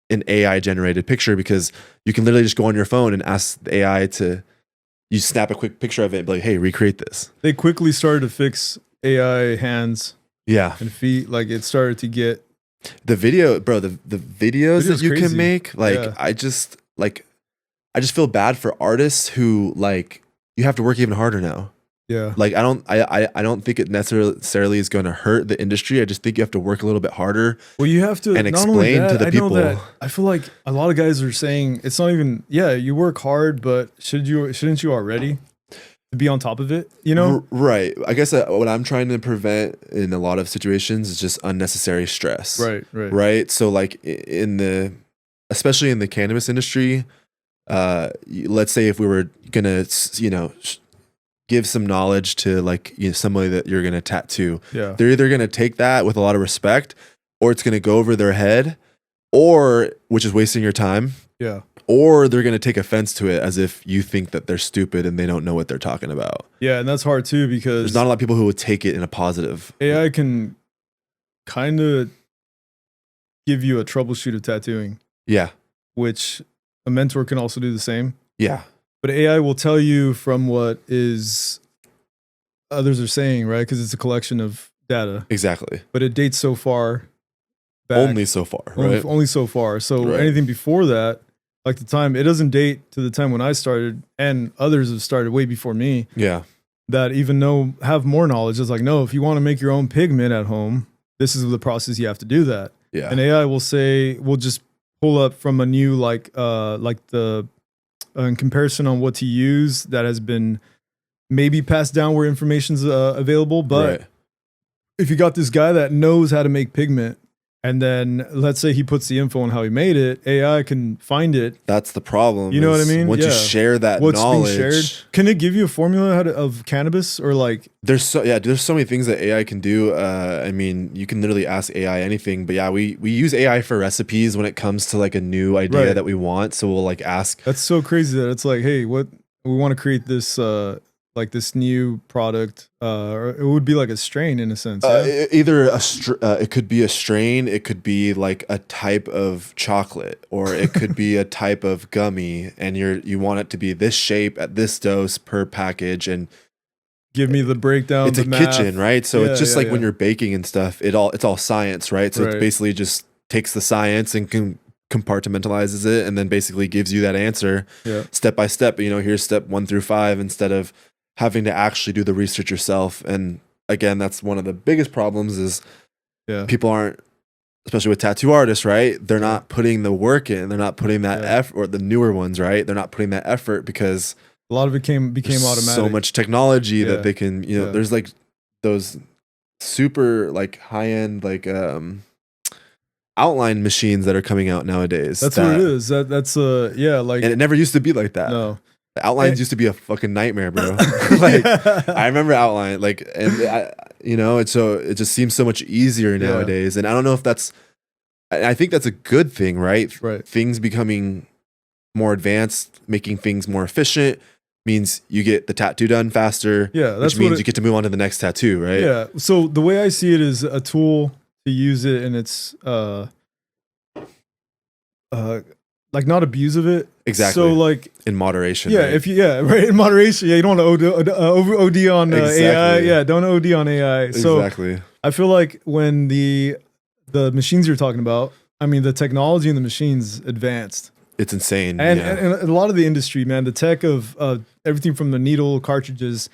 an AI generated picture, because you can literally just go on your phone and ask the AI you snap a quick picture of it and be like, hey, recreate this. They quickly started to fix AI hands Yeah. and feet. Like, it started to get. The video, bro, the videos that Video's you crazy. can make, like, Yeah. I just feel bad for artists who, like, you have to work even harder now. Yeah. Like, I don't think it necessarily is going to hurt the industry. I just think you have to work a little bit harder. Well, you have to And not only explain to that, the I people. know that I feel like a lot of guys are saying it's not even. Yeah, you work hard, but shouldn't you already to be on top of it? Right. I guess what I'm trying to prevent in a lot of situations is just unnecessary stress. Right. Right. So, like, especially in the cannabis industry, let's say if we were gonna, give some knowledge to, like, somebody that you're gonna tattoo, Yeah. they're either gonna take that with a lot of respect, or it's gonna go over their head, or which is wasting your time, Yeah. or they're gonna take offense to it as if you think that they're stupid and they don't know what they're talking about. Yeah, and that's hard too because There's not a lot of people who would take it in a positive. AI can kind of give you a troubleshoot of tattooing, Yeah. which a mentor can also do the same. Yeah. But AI will tell you from what is others are saying, right? Because it's a collection of data. Exactly. But it dates so far back. Only so far, right? Only so far. So Right. anything before that, like the time, it doesn't date to the time when I started, and others have started way before me. Yeah. That even have more knowledge. It's like, no, if you want to make your own pigment at home, this is the process you have to do that. Yeah. And AI will say, we'll just pull up from a new like the in comparison on what to use that has been maybe passed down where information's available. But Right. if you got this guy that knows how to make pigment, and then let's say he puts the info on how he made it, AI can find it. That's the problem. You know what I is mean? Once you share that What's knowledge, being shared. Can it give you a formula of cannabis or like? there's so many things that AI can do. I mean, you can literally ask AI anything. But yeah, we use AI for recipes when it comes to like a new idea Right. that we want. So we'll like ask. That's so crazy that it's like, hey, what we want to create this like this new product, or it would be like a strain in a sense. Yeah? Either it could be a strain, it could be like a type of chocolate, or it could be a type of gummy, and you want it to be this shape at this dose per package, and Give me the breakdown. it's the a math. kitchen, right? So Yeah, it's just yeah, like yeah. when you're baking and stuff, it's all science, right? So Right. it basically just takes the science and compartmentalizes it, and then basically gives you that answer Yeah. step by step. You know, here's step 1 through 5, instead of having to actually do the research yourself. And again, that's one of the biggest problems is Yeah. people aren't, especially with tattoo artists, right? They're not putting the work in. They're not putting that Yeah. effort, or the newer ones, right? They're not putting that effort because A lot of it became there's automatic. so much technology Yeah. that they can, you know, Yeah. there's like those super like high end, like, outline machines that are coming out nowadays. That's what it is. That's yeah, like And it never used to be like that. no. The outlines used to be a fucking nightmare, bro. Like, I remember outline, like, and you know, it's so it just seems so much easier Yeah. nowadays. And I don't know if I think that's a good thing, right? Right. Things becoming more advanced, making things more efficient means you get the tattoo done faster. Yeah, that's which means what you get to move on to the next tattoo, right? Yeah. So the way I see it is a tool to use it, and it's like not abuse of it. Exactly. So like In moderation. yeah, right? right in moderation. Yeah, you don't want to OD on AI. Exactly. Yeah, don't OD on AI. So Exactly. I feel like when the machines you're talking about, I mean the technology in the machines advanced. It's insane. And, yeah. and a lot of the industry, man, the tech of everything from the needle cartridges,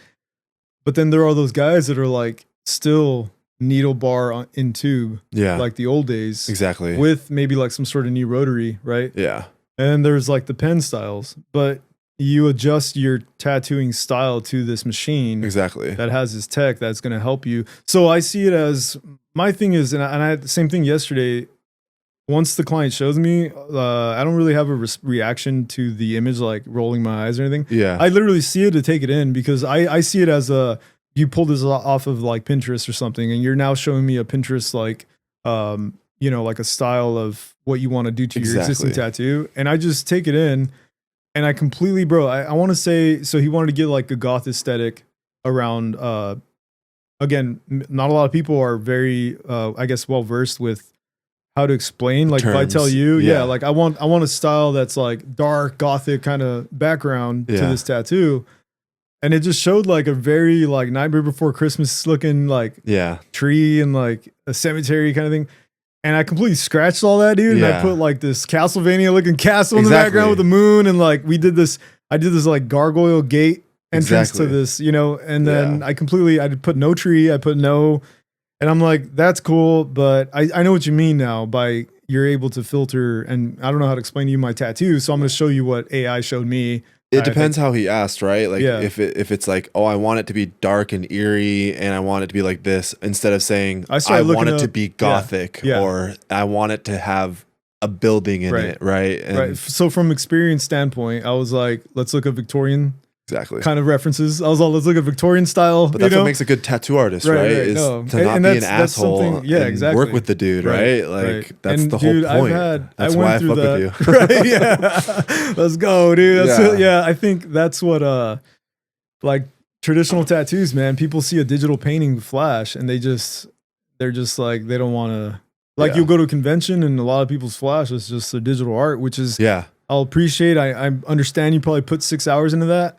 but then there are those guys that are like still needle bar in tube, Yeah. like the old days, Exactly. with maybe like some sort of new rotary, right? Yeah. And there's like the pen styles, but you adjust your tattooing style to this machine Exactly. that has this tech that's going to help you. So I see it as my thing is, and I had the same thing yesterday. Once the client shows me, I don't really have a reaction to the image, like rolling my eyes or anything. Yeah. I literally see it to take it in because I see it as you pulled this off of like Pinterest or something, and you're now showing me a Pinterest like, you know, like a style of what you want to do to your existing tattoo, and I just take it in, and I completely, bro. I want to say, so he wanted to get like a goth aesthetic around. Again, not a lot of people are very, I guess, well versed with how to explain. Like if I tell you, yeah, like I want a style that's like dark gothic kind of background to this tattoo. And it just showed like a very like Nightmare Before Christmas looking like tree and like a cemetery kind of thing. And I completely scratched all that, dude. And I put like this Castlevania looking castle in the background with the moon. And like I did this like gargoyle gate entrance to this, you know, and then I put no tree. I put no, and I'm like, that's cool. But I know what you mean now by you're able to filter, and I don't know how to explain to you my tattoo. So I'm going to show you what AI showed me. It depends how he asked, right? Like if it's like, oh, I want it to be dark and eerie and I want it to be like this, instead of saying I want it to be gothic or I want it to have a building in it, right? And So from experience standpoint, I was like, let's look at Victorian kind of references. I was all, let's look at Victorian style. But that's what makes a good tattoo artist, right? Is to not be an asshole and work with the dude, right? Like that's the whole point. That's why I fuck with you. Right? Yeah. Let's go, dude. I think that's what like traditional tattoos, man. People see a digital painting flash and they're just like, they don't want to Like Yeah. you'll go to a convention and a lot of people's flash is just a digital art, which is Yeah. I'll appreciate. I understand you probably put 6 hours into that,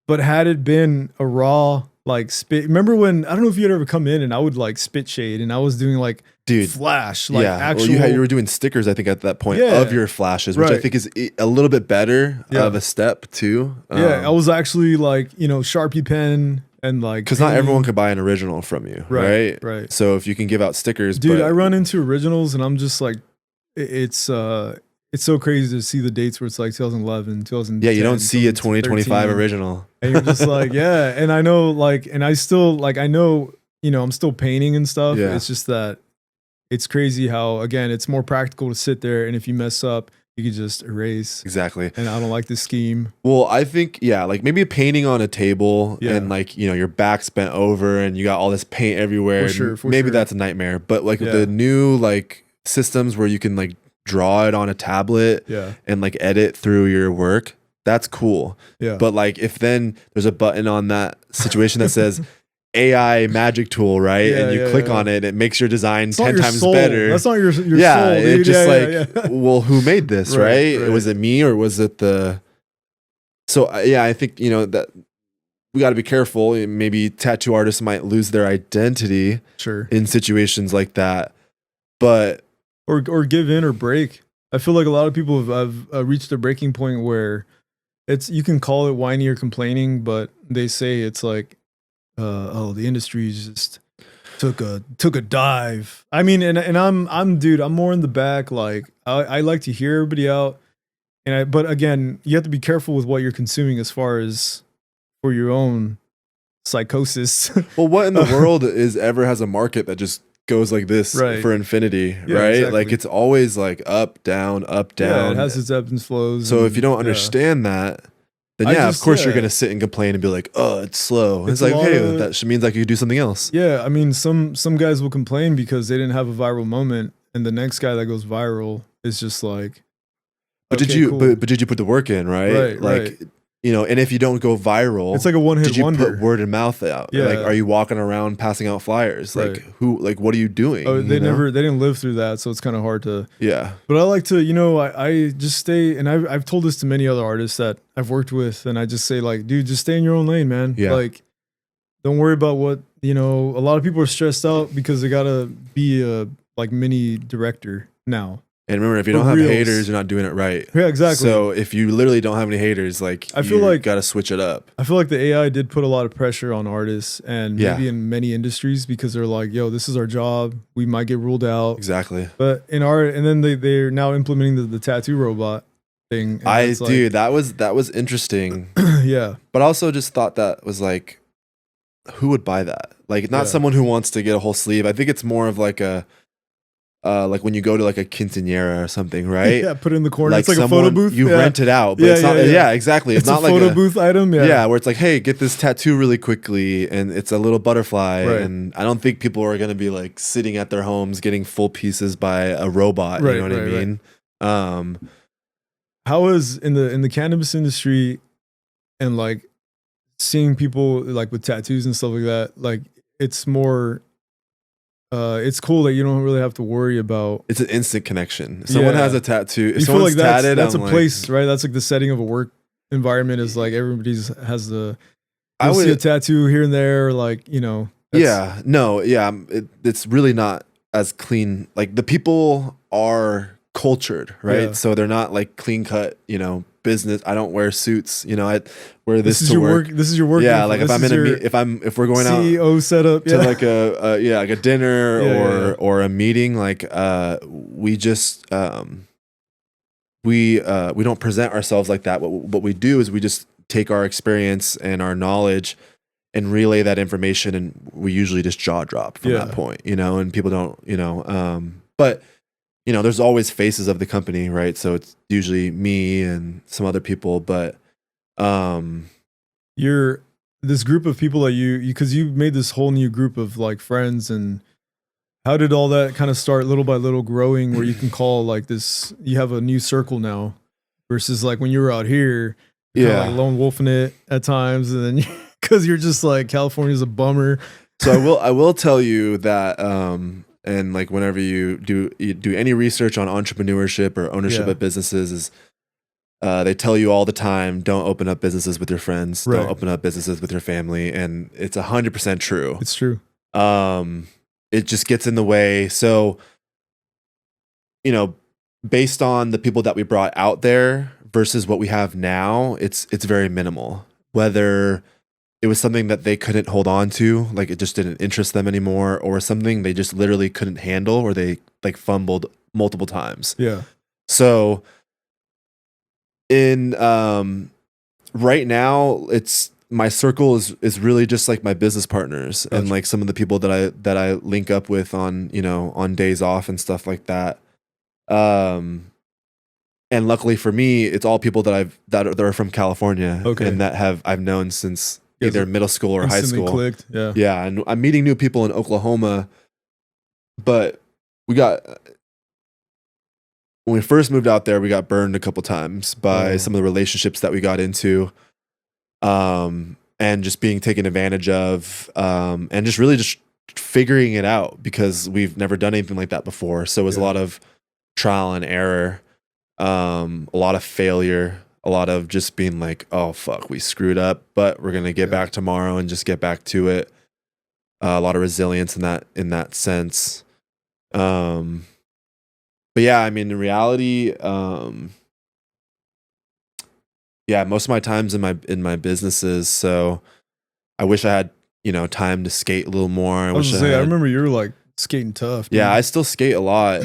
but had it been a raw like spit, remember when I don't know if you'd ever come in and I would like spit shade and I was doing like Dude, flash, like yeah. actual. Well, you were doing stickers, I think, at that point Yeah. of your flashes, which I Right. think is a little bit better Yeah. of a step too. Yeah, I was actually like, Sharpie pen and like because not painting. everyone could buy an original from you, right? Right. So if you can give out stickers, Dude, but I run into originals and I'm just like, it's so crazy to see the dates where it's like 2011, 2010. yeah, you don't see a 2025 original. And you're just like, yeah. And I know like, and I still like, I know, I'm still painting and stuff. Yeah. It's just that it's crazy how, again, it's more practical to sit there. And if you mess up, you can just erase. Exactly. And I don't like this scheme. Well, I think, yeah, like maybe a painting on a table Yeah. and like, your back's bent over and you got all this paint everywhere. For sure. Maybe that's a nightmare. But like Yeah. the new like systems where you can like draw it on a tablet Yeah. and like edit through your work, that's cool. Yeah. But like if then there's a button on that situation that says AI magic tool, right? Yeah, and you yeah, click yeah. on it, it makes your design It's not 10 your times soul. better. That's not your soul. Yeah, it Dude. just Yeah. well, who made this, Right, right? right. Was it me or was it the? So yeah, I think that we got to be careful. Maybe tattoo artists might lose their identity Sure. in situations like that, but Or give in or break. I feel like a lot of people have reached a breaking point where you can call it whiny or complaining, but they say it's like, the industry just took a dive. I mean, and I'm dude, I'm more in the back. Like I like to hear everybody out, but again, you have to be careful with what you're consuming as far as for your own psychosis. well, what in the world ever has a market that just goes like this Right. for infinity, Yeah, right? exactly. Like it's always like up, down, up, Yeah, down. it has its ebbs and flows. So and- if you don't yeah. understand that, then I yeah, just- of course you're yeah. gonna sit and complain and be like, "Oh, it's slow." It's It's like, a lot hey, of- that means I could do something else. Yeah, I mean, some guys will complain because they didn't have a viral moment, and the next guy that goes viral is just like. But okay, did you? cool. But did you put the work in, right? Right, like, right. and if you don't go viral, It's like a one-hit did you wonder. put word of mouth out? Yeah. Like, are you walking around passing out flyers? Right. Like, who? Like, what are you doing? Oh, they you know? they didn't live through that, so it's kind of hard to. Yeah. But I like to, I just stay, and I've told this to many other artists that I've worked with, and I just say like, dude, just stay in your own lane, man. Yeah. Like, don't worry about what a lot of people are stressed out because they gotta be a like mini director now. And remember, if you For don't have reals. haters, you're not doing it right. Yeah, exactly. So if you literally don't have any haters, like, I feel you like- got to switch it up. I feel like the AI did put a lot of pressure on artists and Yeah. maybe in many industries because they're like, yo, this is our job. We might get ruled out. Exactly. But in art, and then they're now implementing the tattoo robot thing. and it's like- Dude, that was interesting. yeah. But I also just thought that was like, who would buy that? Like, not Yeah. someone who wants to get a whole sleeve. I think it's more of like a, like when you go to like a quinceañera or something, right? Yeah, put it in the corner. Like It's like a someone- photo booth. You yeah. rent it out, but Yeah, it's not. yeah, Yeah, yeah. exactly. It's not a like photo booth item. Yeah. Yeah, where it's like, hey, get this tattoo really quickly, and it's a little butterfly, Right. and I don't think people are gonna be like sitting at their homes getting full pieces by a robot. Right, You know what right, I mean? How is in the cannabis industry and like seeing people like with tattoos and stuff like that, like it's more it's cool that you don't really have to worry about. It's an instant connection. If someone Yeah. has a tattoo. If You feel like someone's that's tatted, a I'm like, place, right? That's like the setting of a work environment is like everybody's has the I you'll see a would. tattoo here and there, like, that's- Yeah, no, yeah. It's really not as clean. Like the people are cultured, right? Yeah. So they're not like clean cut, business. I don't wear suits, I wear This this is to your work. work. This is your work. Yeah, uniform. like if This I'm is in a your if we're going out CEO setup. to Yeah. like a dinner Yeah, or a meeting, like we just we don't present ourselves like that. What we do is we just take our experience and our knowledge and relay that information, and we usually just jaw drop from Yeah. that point, and people don't, but there's always faces of the company, right? So it's usually me and some other people, but You're this group of people that because you made this whole new group of like friends, and how did all that kind of start little by little growing where you can call like this, you have a new circle now versus like when you were out here, you're kinda yeah. like lone wolfing it at times, and then because you're just like California's a bummer. So I will tell you that and like whenever you do any research on entrepreneurship or ownership of businesses, is they tell you all the time, don't open up businesses with your friends, don't open up businesses with your family, and it's 100% true. It's true. It just gets in the way. So, you know, based on the people that we brought out there versus what we have now, it's very minimal. Whether it was something that they couldn't hold on to, like it just didn't interest them anymore, or something they just literally couldn't handle, or they like fumbled multiple times. Yeah. So in right now, it's my circle is really just like my business partners and like some of the people that I link up with on, you know, on days off and stuff like that. And luckily for me, it's all people that are from California and that I've known since either middle school or high school. Clicked. Yeah. Yeah. And I'm meeting new people in Oklahoma, but when we first moved out there, we got burned a couple times by some of the relationships that we got into, and just being taken advantage of, and just really just figuring it out because we've never done anything like that before. So it was a lot of trial and error, a lot of failure, a lot of just being like, oh fuck, we screwed up, but we're gonna get back tomorrow and just get back to it. A lot of resilience in that sense. But yeah, I mean, in reality, most of my time's in my businesses. So I wish I had, you know, time to skate a little more. I remember you were like skating tough. Dude. Yeah, I still skate a lot.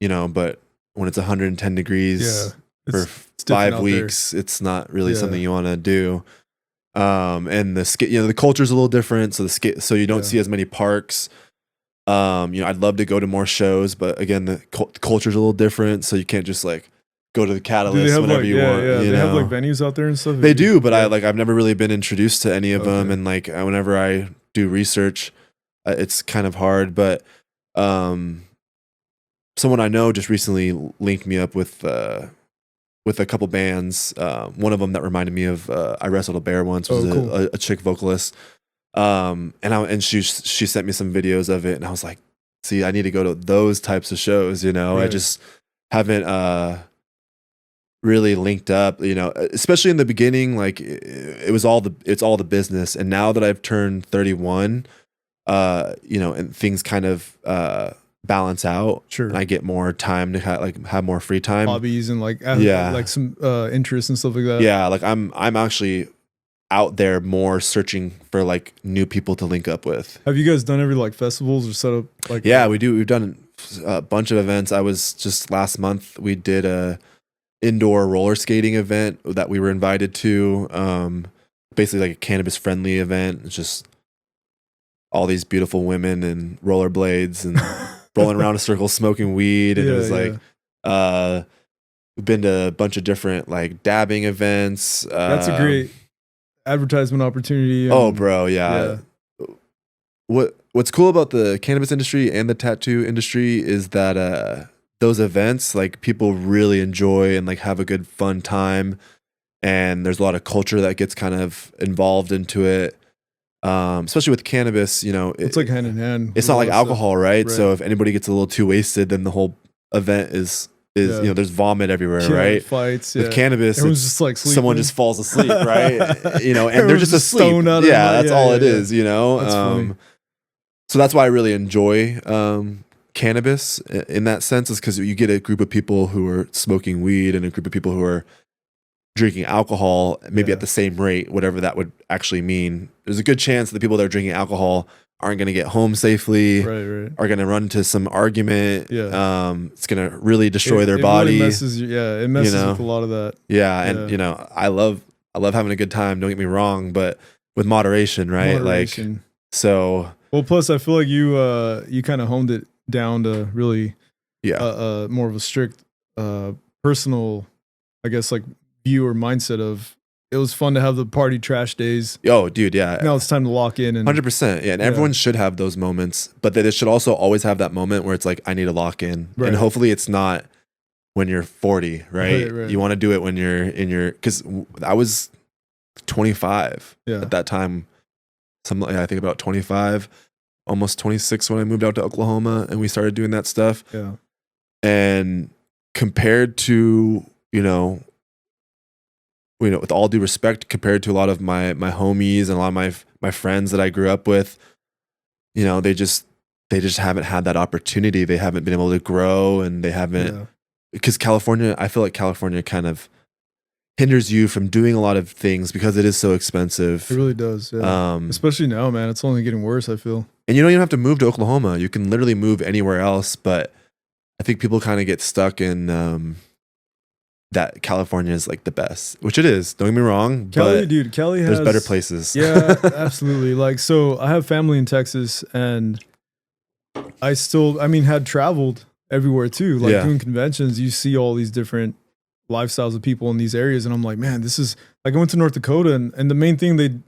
You know, but when it's 110 degrees for 5 weeks, it's not really something you want to do. And the skate, you know, the culture's a little different. So you don't see as many parks. You know, I'd love to go to more shows, but again, the culture's a little different. So you can't just like go to the Catalyst whenever you want. Yeah, they have like venues out there and stuff. They do, but I've never really been introduced to any of them. And like, whenever I do research, it's kind of hard, but, someone I know just recently linked me up with a couple bands. One of them that reminded me of, I Wrestled a Bear once was a chick vocalist. And she sent me some videos of it, and I was like, see, I need to go to those types of shows, you know. I just haven't really linked up, you know, especially in the beginning. Like it's all the business, and now that I've turned 31, you know, and things kind of balance out. Sure. And I get more time to have more free time, hobbies, and like some interests and stuff like that. Yeah, like I'm actually out there more searching for like new people to link up with. Have you guys done every like festivals or set up like? Yeah, we do. We've done a bunch of events. I was just last month, we did a indoor roller skating event that we were invited to. Basically like a cannabis friendly event. It's just all these beautiful women and rollerblades and rolling around a circle smoking weed. And it was like, we've been to a bunch of different like dabbing events. That's a great advertisement opportunity. Oh, bro, yeah. What's cool about the cannabis industry and the tattoo industry is that those events, like, people really enjoy and like have a good fun time, and there's a lot of culture that gets kind of involved into it. Especially with cannabis, you know, it's like hand in hand. It's not like alcohol, right? So if anybody gets a little too wasted, then the whole event is you know, there's vomit everywhere, right? Fights. With cannabis, everyone's just like sleeping. Someone just falls asleep, right? You know, and they're just asleep. That's all it is, you know. So that's why I really enjoy cannabis in that sense, is because you get a group of people who are smoking weed and a group of people who are drinking alcohol, maybe at the same rate, whatever that would actually mean. There's a good chance that the people that are drinking alcohol aren't going to get home safely, are going to run into some argument. It's going to really destroy their body. Really messes, it messes with a lot of that. And you know, I love having a good time. Don't get me wrong, but with moderation, right? Like, so. Well, plus I feel like you kind of honed it down to really, more of a strict, personal, I guess, like view or mindset of. It was fun to have the party trash days. Oh, dude, yeah. Now it's time to lock in. 100%. Yeah, and everyone should have those moments, but they should also always have that moment where it's like, I need to lock in. Right. And hopefully it's not when you're 40, right? You want to do it when you're in your, because I was 25 at that time. I think about 25. almost 26 when I moved out to Oklahoma and we started doing that stuff. Yeah. And compared to, with all due respect, compared to a lot of my homies and a lot of my friends that I grew up with, they just haven't had that opportunity. They haven't been able to grow, and they haven't, because California, I feel like California kind of hinders you from doing a lot of things because it is so expensive. It really does. Yeah. Especially now, man. It's only getting worse, I feel. And you don't even have to move to Oklahoma. You can literally move anywhere else. But I think people kind of get stuck in that California is like the best, which it is. Don't get me wrong. Cali, but dude, Cali has... there's better places. Yeah, absolutely. Like, so I have family in Texas, and I had traveled everywhere too. Like doing conventions, you see all these different lifestyles of people in these areas, and I'm like, man, this is like, I went to North Dakota, and the main thing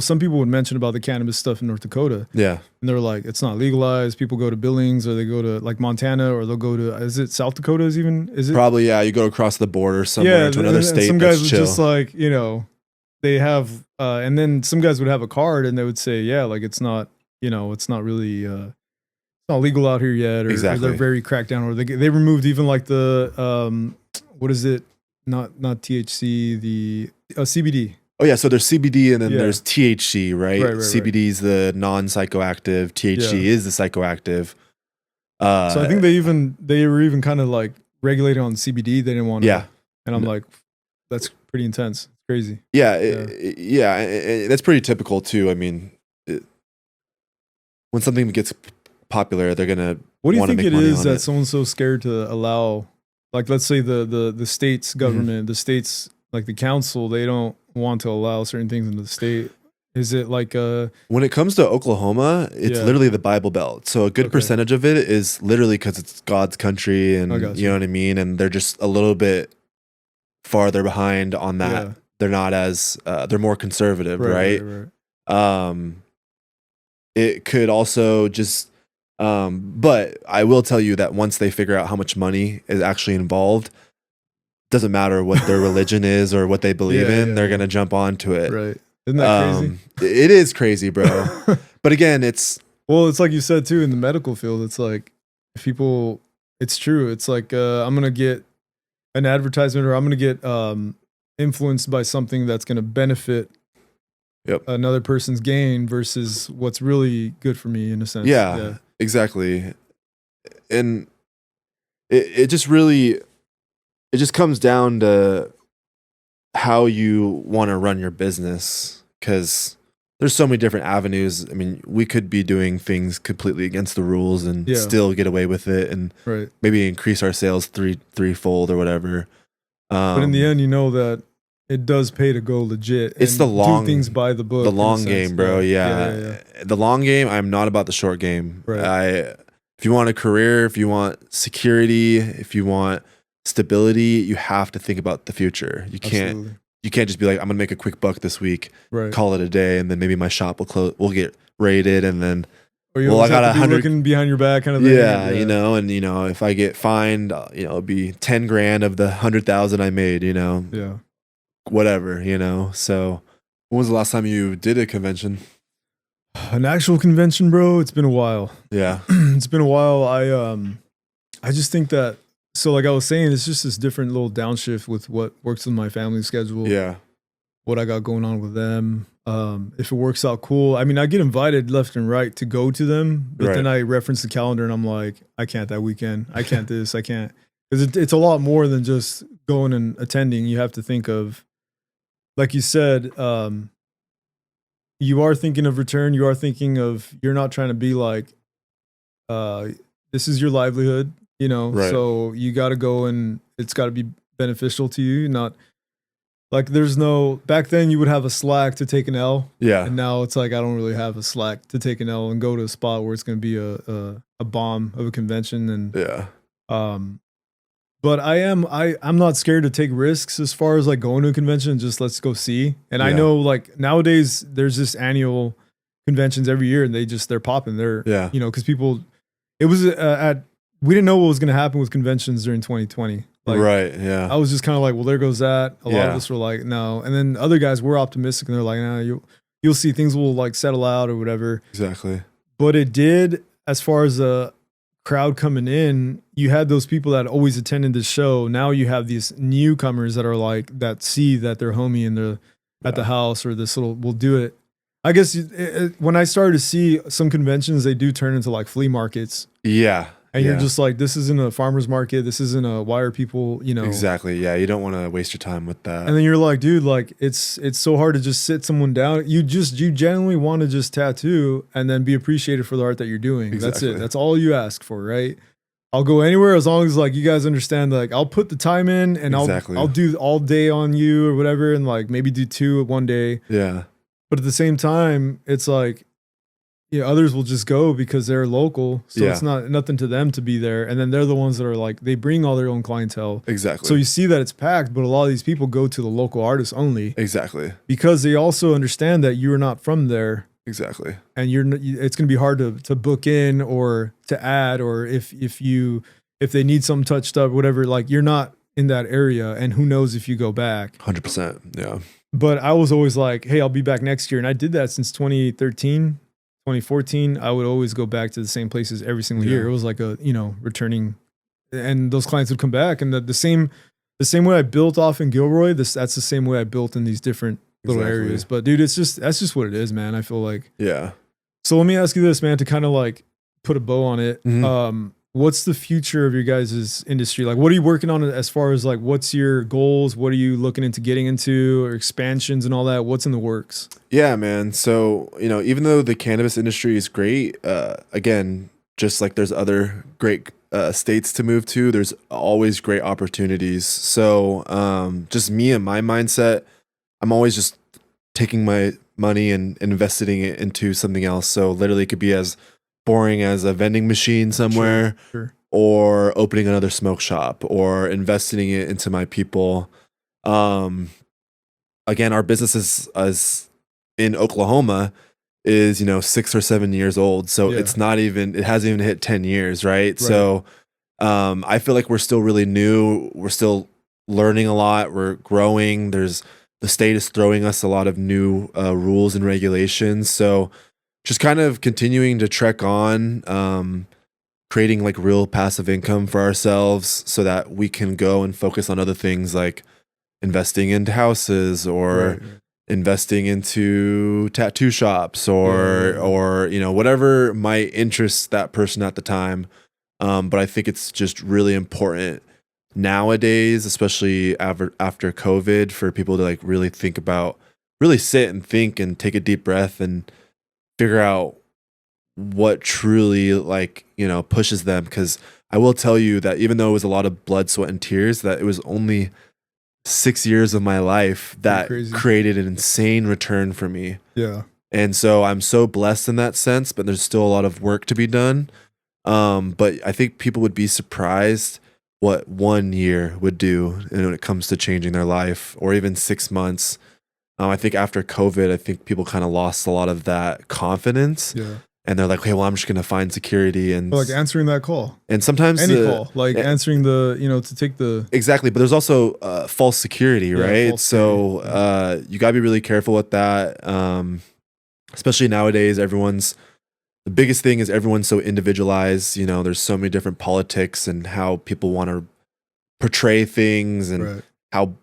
some people would mention about the cannabis stuff in North Dakota, and they're like, it's not legalized. People go to Billings, or they go to like Montana, or they'll go to, is it South Dakota? Is it probably? Yeah, you go across the border somewhere to another state. And some guys would just like, they have and then some guys would have a card, and they would say, yeah, like it's not really not legal out here yet, or they're very cracked down, or they removed even like the what is it? Not THC, the CBD. Oh yeah, so there's CBD and then there's THC, right? CBD is the non-psychoactive, THC is the psychoactive. So I think they were even kind of like regulating on CBD. They didn't want to. And I'm like, that's pretty intense. It's crazy. That's pretty typical too. I mean, when something gets popular, they're gonna. What do you think it is that someone's so scared to allow? Like, let's say the state's government, the state's like the council, they don't want to allow certain things in the state. Is it like when it comes to Oklahoma, it's literally the Bible Belt. So a good percentage of it is literally because it's God's country, and you know what I mean. And they're just a little bit farther behind on that. Yeah. They're not as they're more conservative, right? It could also just. But I will tell you that once they figure out how much money is actually involved, doesn't matter what their religion is or what they believe in, they're gonna jump onto it. Right? Isn't that crazy? It is crazy, bro. But again, it's like you said too, in the medical field, it's like people. It's true. It's like I'm gonna get an advertisement, or I'm gonna get influenced by something that's gonna benefit another person's gain versus what's really good for me, in a sense. Yeah. Exactly. And it just comes down to how you want to run your business, because there's so many different avenues. I mean, we could be doing things completely against the rules and still get away with it, and maybe increase our sales threefold or whatever. But in the end, that it does pay to go legit. It's the long, do things by the book. The long game, bro. Yeah. The long game. I'm not about the short game. Right. If you want a career, if you want security, if you want stability, you have to think about the future. You can't just be like, I'm gonna make a quick buck this week, call it a day, and then maybe my shop will get raided, and then or I got 100 looking behind your back kind of thing. Yeah, and if I get fined, it'll be 10 grand of the 100,000 I made. Yeah. Whatever, So when was the last time you did a convention? An actual convention, bro? It's been a while. Yeah. It's been a while. I just think that, so like I was saying, it's just this different little downshift with what works in my family schedule. Yeah. What I got going on with them. If it works out, cool. I mean, I get invited left and right to go to them, but then I reference the calendar and I'm like, I can't that weekend. I can't this. I can't. Because it's a lot more than just going and attending. You have to think of, like you said, you are thinking of return. You are thinking of, you're not trying to be like, this is your livelihood, so you got to go, and it's got to be beneficial to you. Not like back then you would have a slack to take an L. Yeah. And now it's like, I don't really have a slack to take an L and go to a spot where it's going to be a bomb of a convention. And, but I'm not scared to take risks as far as like going to a convention and just let's go see. And I know like nowadays there's this annual conventions every year, and they're popping. They're because people, it was we didn't know what was going to happen with conventions during 2020. Like, I was just kind of like, well, there goes that. A lot of us were like, no. And then other guys were optimistic, and they're like, nah, you'll see things will like settle out or whatever. Exactly. But it did, as far as a crowd coming in, you had those people that always attended the show. Now you have these newcomers that are like, that see that their homie in the at the house, or this little will do it. I guess when I started to see some conventions, they do turn into like flea markets. Yeah. And you're just like, this isn't a farmer's market. This isn't a, why are people, you know. Exactly. Yeah. You don't want to waste your time with that. And then you're like, dude, like it's so hard to just sit someone down. You genuinely want to just tattoo and then be appreciated for the art that you're doing. Exactly. That's it. That's all you ask for, right? I'll go anywhere as long as like you guys understand, like I'll put the time in and I'll do all day on you or whatever. And like maybe do 2 one day. Yeah. But at the same time, it's like, yeah, others will just go because they're local. So it's nothing to them to be there. And then they're the ones that are like, they bring all their own clientele. Exactly. So you see that it's packed, but a lot of these people go to the local artists only. Exactly. Because they also understand that you're not from there. Exactly. And it's going to be hard to book in or to add, or if they need something touched up, whatever, like you're not in that area. And who knows if you go back. 100%. Yeah. But I was always like, hey, I'll be back next year. And I did that since 2013. 2014, I would always go back to the same places every single year. It was like a, returning, and those clients would come back. And the same way I built off in Gilroy, that's the same way I built in these different little areas. But dude, that's just what it is, man. I feel like. Yeah. So let me ask you this, man, to kind of like put a bow on it. Mm-hmm. What's the future of your guys' industry? Like, what are you working on as far as like, what's your goals? What are you looking into getting into, or expansions and all that? What's in the works? Yeah, man. So, even though the cannabis industry is great, again, just like there's other great states to move to, there's always great opportunities. So, just me and my mindset, I'm always just taking my money and investing it into something else. So literally it could be as boring as a vending machine somewhere, sure. Or opening another smoke shop, or investing it into my people. Again, our business is in Oklahoma is 6 or 7 years old, so it hasn't even hit 10 years, right? So I feel like we're still really new. We're still learning a lot. We're growing. The state is throwing us a lot of new rules and regulations, so just kind of continuing to trek on, creating like real passive income for ourselves so that we can go and focus on other things like investing into houses, or investing into tattoo shops, or whatever might interest that person at the time. But I think it's just really important nowadays, especially after COVID, for people to like really sit and think and take a deep breath and figure out what truly pushes them. Because I will tell you that even though it was a lot of blood, sweat, and tears, that it was only 6 years of my life that created an insane return for me. Yeah. And so I'm so blessed in that sense, but there's still a lot of work to be done. But I think people would be surprised what 1 year would do when it comes to changing their life, or even 6 months. I think after COVID, I think people kind of lost a lot of that confidence. Yeah. And they're like, hey, well, I'm just going to find security. And like answering that call. And sometimes call, like answering to take the. Exactly. But there's also false security, right? False security. You got to be really careful with that. Especially nowadays, the biggest thing is everyone's so individualized. There's so many different politics and how people want to portray things, and how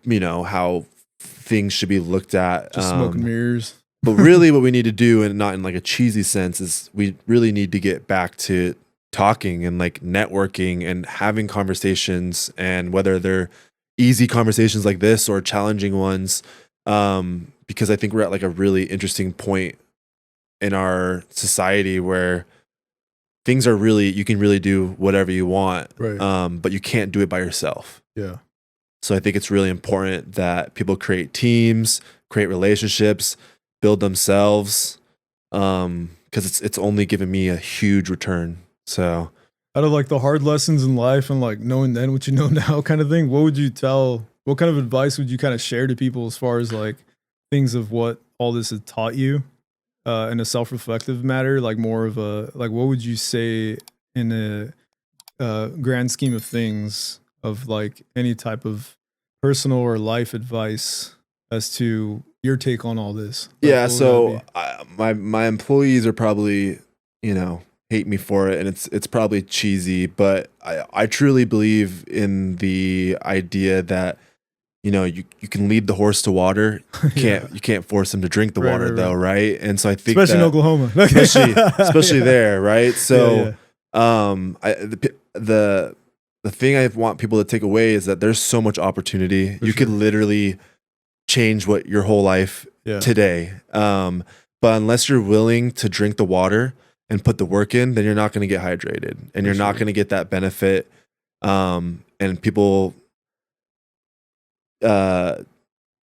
things should be looked at. Just smoke and mirrors. But really what we need to do, and not in like a cheesy sense, is we really need to get back to talking and like networking and having conversations, and whether they're easy conversations like this or challenging ones. Because I think we're at like a really interesting point in our society where things are you can really do whatever you want. Right. But you can't do it by yourself. Yeah. So I think it's really important that people create teams, create relationships, build themselves, because it's only given me a huge return. So out of like the hard lessons in life and like knowing then what you know now kind of thing, what kind of advice would you kind of share to people as far as like things of what all this has taught you in a self-reflective matter, like more of a, like what would you say in a grand scheme of things, of like any type of personal or life advice as to your take on all this? Like, so my employees are probably hate me for it, and it's probably cheesy, but I truly believe in the idea that you can lead the horse to water. You can't force him to drink the water though, right? And so I think especially in Oklahoma, especially there, right? So the thing I want people to take away is that there's so much opportunity. You could literally change what your whole life today. But unless you're willing to drink the water and put the work in, then you're not going to get hydrated, and you're not going to get that benefit. And people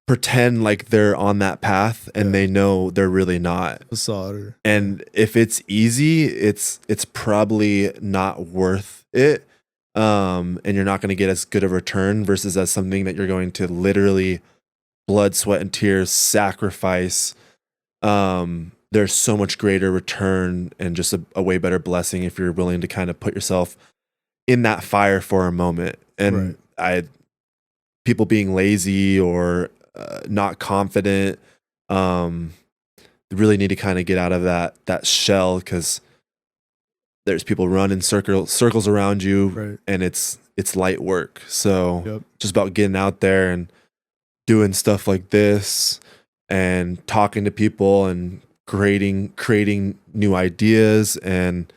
pretend like they're on that path, and they know they're really not. Facade. And if it's easy, it's probably not worth it. And you're not going to get as good a return versus as something that you're going to literally blood, sweat, and tears sacrifice. There's so much greater return and just a way better blessing if you're willing to kind of put yourself in that fire for a moment. And people being lazy or not confident, really need to kind of get out of that shell, because there's people running circles around you, and it's light work. So just about getting out there and doing stuff like this and talking to people and creating new ideas. And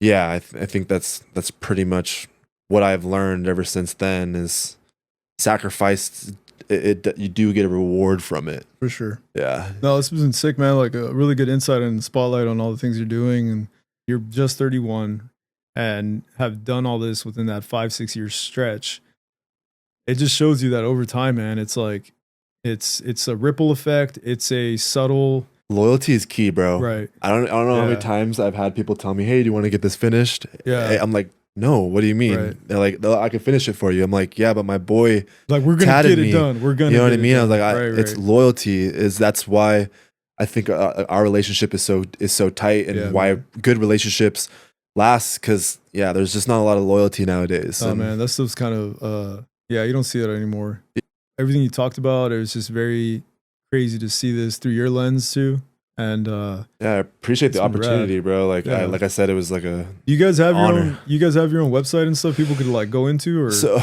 I think that's pretty much what I've learned ever since then, is sacrifice. You do get a reward from it, for sure. No, this has been sick, man. Like a really good insight and spotlight on all the things you're doing. And you're just 31 and have done all this within that 5-6 year stretch. It just shows you that over time, man, it's like it's a ripple effect. It's a subtle. Loyalty is key, bro. Right. I don't know how many times I've had people tell me, "Hey, do you want to get this finished?" I'm like, "No, what do you mean?" They're like, "I can finish it for you." I'm like, "Yeah, but my boy, like, we're gonna get it done. We're gonna, you know what I mean?" I was like, "It's loyalty. That's why I think our relationship is so tight, and why good relationships last. Because there's just not a lot of loyalty nowadays." Oh man, that stuff's kind of you don't see that anymore. Everything you talked about, it was just very crazy to see this through your lens too. And I appreciate the opportunity, bro. Like like I said, it was like a you guys have your own website and stuff people could like go into, or so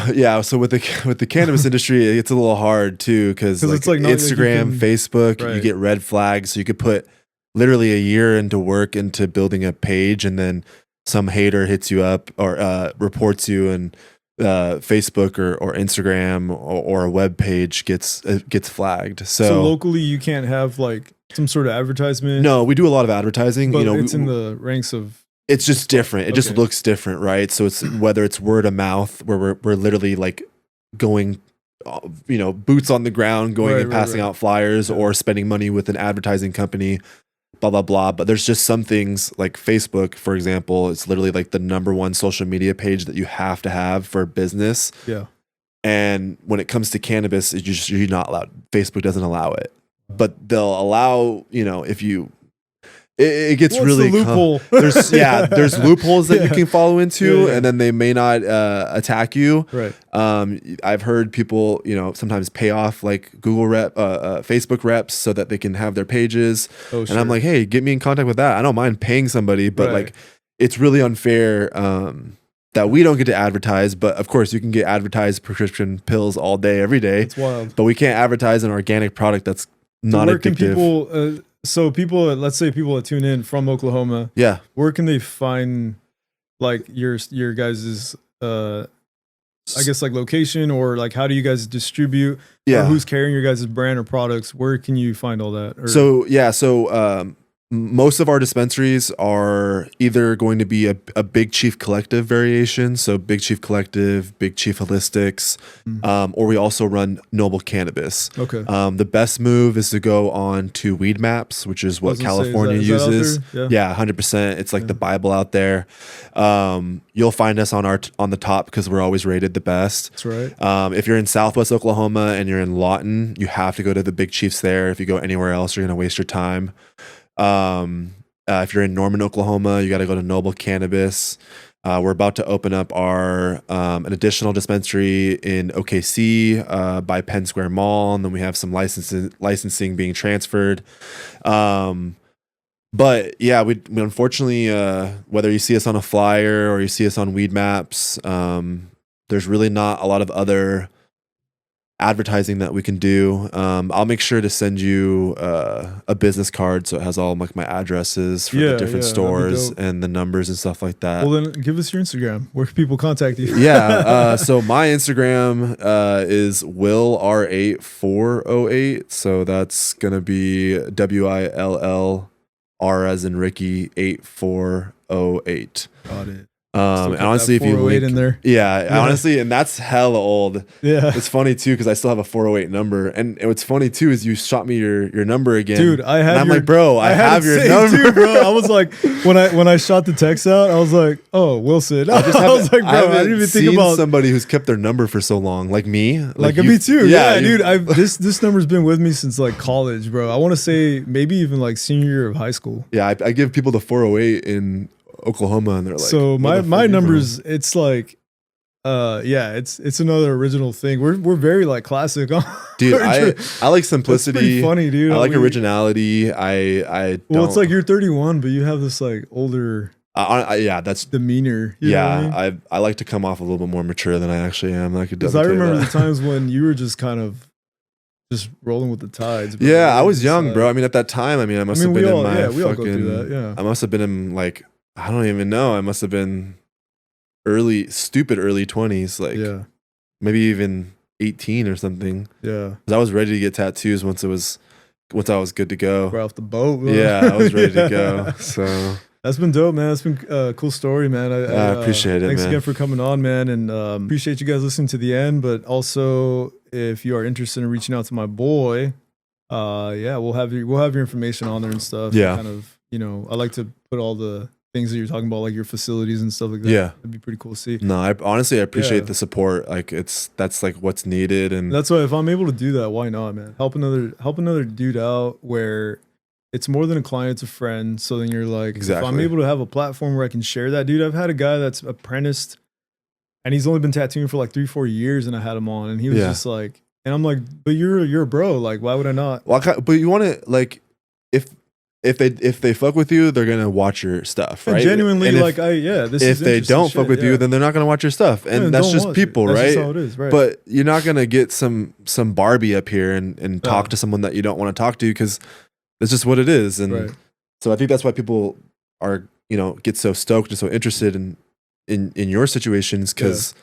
with the cannabis industry, it's a little hard too, because it's like Instagram, Facebook, you get red flags. So you could put literally a year into work into building a page, and then some hater hits you up or reports you, and Facebook or Instagram or a web page gets flagged. So locally you can't have like some sort of advertisement. No, we do a lot of advertising. But it's in the ranks of. It's just different. It just looks different, right? So it's whether it's word of mouth, where we're literally like going, boots on the ground, going and passing out flyers, or spending money with an advertising company, blah blah blah. But there's just some things like Facebook, for example. It's literally like the #1 social media page that you have to have for business. Yeah. And when it comes to cannabis, you're not allowed. Facebook doesn't allow it. But they'll allow, if you, it gets really the loophole. There's loopholes that you can follow into, and then they may not attack you. Right. I've heard people, sometimes pay off like Facebook reps so that they can have their pages. And I'm like, hey, get me in contact with that. I don't mind paying somebody, but like, it's really unfair that we don't get to advertise. But of course, you can get advertised prescription pills all day, every day. It's wild. But we can't advertise an organic product that's not addictive. So people, let's say people that tune in from Oklahoma, where can they find like your guys's I guess like location, or like how do you guys distribute? Or who's carrying your guys' brand or products? Where can you find all that? So most of our dispensaries are either going to be a Big Chief Collective variation, so Big Chief Collective, Big Chief Holistics, or we also run Noble Cannabis. Okay. The best move is to go on to Weed Maps, which is what California uses. 100%. It's like the Bible out there. You'll find us on the top because we're always rated the best. That's right. If you're in Southwest Oklahoma and you're in Lawton, you have to go to the Big Chiefs there. If you go anywhere else, you're going to waste your time. If you're in Norman, Oklahoma, you got to go to Noble Cannabis. We're about to open up our an additional dispensary in OKC by Penn Square Mall, and then we have some licensing being transferred. But yeah, we unfortunately, whether you see us on a flyer or you see us on weed maps, there's really not a lot of other advertising that we can do. I'll make sure to send you a business card so it has all like my addresses for the different stores and the numbers and stuff like that. Well, then give us your Instagram. Where can people contact you? Yeah, so my Instagram is WillR8408. So that's gonna be WILLR as in Ricky 8408. Got it. And honestly, if you link, in there, honestly, and that's hella old. Yeah, it's funny too because I still have a 408 number, and what's funny too is you shot me your number again, dude. I'm like, bro, I have your number, too, bro. I was like, when I shot the text out, I was like, oh, Wilson. I was like, bro, I didn't even think about somebody who's kept their number for so long, like me, like me too. Yeah, dude. This number's been with me since like college, bro. I want to say maybe even like senior year of high school. Yeah, I give people the 408 in Oklahoma, and they're like, so my numbers, it's like it's another original thing. We're very like classic. Dude, I like simplicity. Funny, dude. I like originality. I well, it's like you're 31, but you have this like older that's demeanor. I like to come off a little bit more mature than I actually am. Because I remember the times when you were just kind of just rolling with the tides. Bro. Yeah, I was young, bro. I mean, at that time, I must have been in my we all go through that. Yeah, I must have been in like, I don't even know. I must have been early 20s, like maybe even 18 or something. Yeah, because I was ready to get tattoos once I was good to go. Right off the boat. Bro. Yeah, I was ready to go. So that's been dope, man. That's been a cool story, man. I appreciate it. Thanks man. again for coming on, man, and appreciate you guys listening to the end. But also, if you are interested in reaching out to my boy, we'll have your information on there and stuff. Yeah, kind of, I like to put all the things that you're talking about, like your facilities and stuff like that. Yeah, it'd be pretty cool to see. No, I honestly appreciate the support. Like that's like what's needed, and that's why if I'm able to do that, why not, man? Help another dude out where it's more than a client, it's a friend. So then you're like, if I'm able to have a platform where I can share that, dude. I've had a guy that's apprenticed, and he's only been tattooing for like 3-4 years, and I had him on, and he was just like, and I'm like, but you're a bro, like why would I not? Well, but you want to like if they fuck with you, they're gonna watch your stuff, right? Genuinely, and like if they don't fuck with you, then they're not gonna watch your stuff, and that's just people, right? That's just how it is, right? But you're not gonna get some Barbie up here and talk to someone that you don't want to talk to because that's just what it is, and so I think that's why people are get so stoked and so interested in your situations because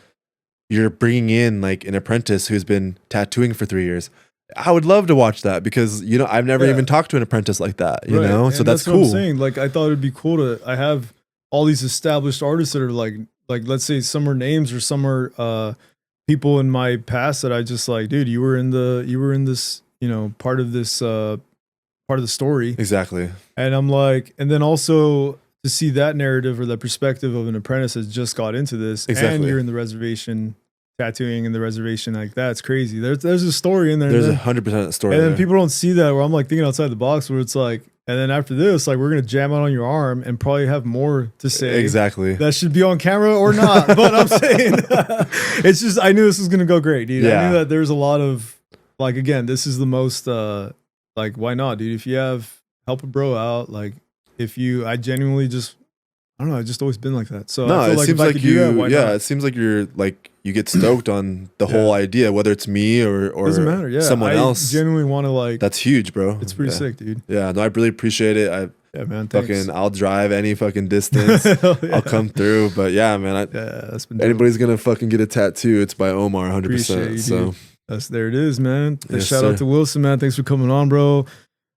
you're bringing in like an apprentice who's been tattooing for 3 years. I would love to watch that because I've never even talked to an apprentice like that, you know. So that's cool. What I'm saying. Like I thought it'd be cool I have all these established artists that are like let's say some are names or some are people in my past that I just like, dude, you were in this part of the story. Exactly. And I'm like, and then also to see that narrative or that perspective of an apprentice that's just got into this, and you're in the reservation tattooing in the reservation, like that's crazy. There's a story in there. There's 100% a story. And then people don't see that where I'm like thinking outside the box where it's like, and then after this, like we're gonna jam out on your arm and probably have more to say. Exactly. That should be on camera or not. But I'm saying it's just I knew this was gonna go great, dude. Yeah. I knew that there's a lot of like again, this is the most like why not, dude? If you help a bro out, like I genuinely just I don't know, I've just always been like that. So no, I feel it like seems if I like could do that, why not? It seems like you're like you get stoked on the whole idea, whether it's me or doesn't matter. Yeah, someone else. I genuinely want to like. That's huge, bro. It's pretty sick, dude. Yeah, no, I really appreciate it. Yeah, man. Thanks. I'll drive any fucking distance. I'll come through. But yeah, man. That's been dope. Anybody's gonna fucking get a tattoo. It's by Omar, 100%. So there it is, man. Shout out to Wilson, man. Thanks for coming on, bro.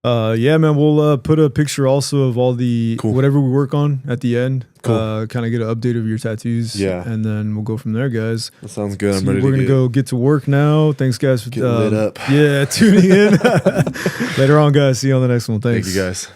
Yeah, man, we'll put a picture also of all the whatever we work on at the end. Kind of get an update of your tattoos. Yeah. And then we'll go from there, guys. That sounds good. I'm ready we're going to go get to work now. Thanks, guys, for lit up. Yeah, tuning in. Later on, guys. See you on the next one. Thanks. Thank you, guys.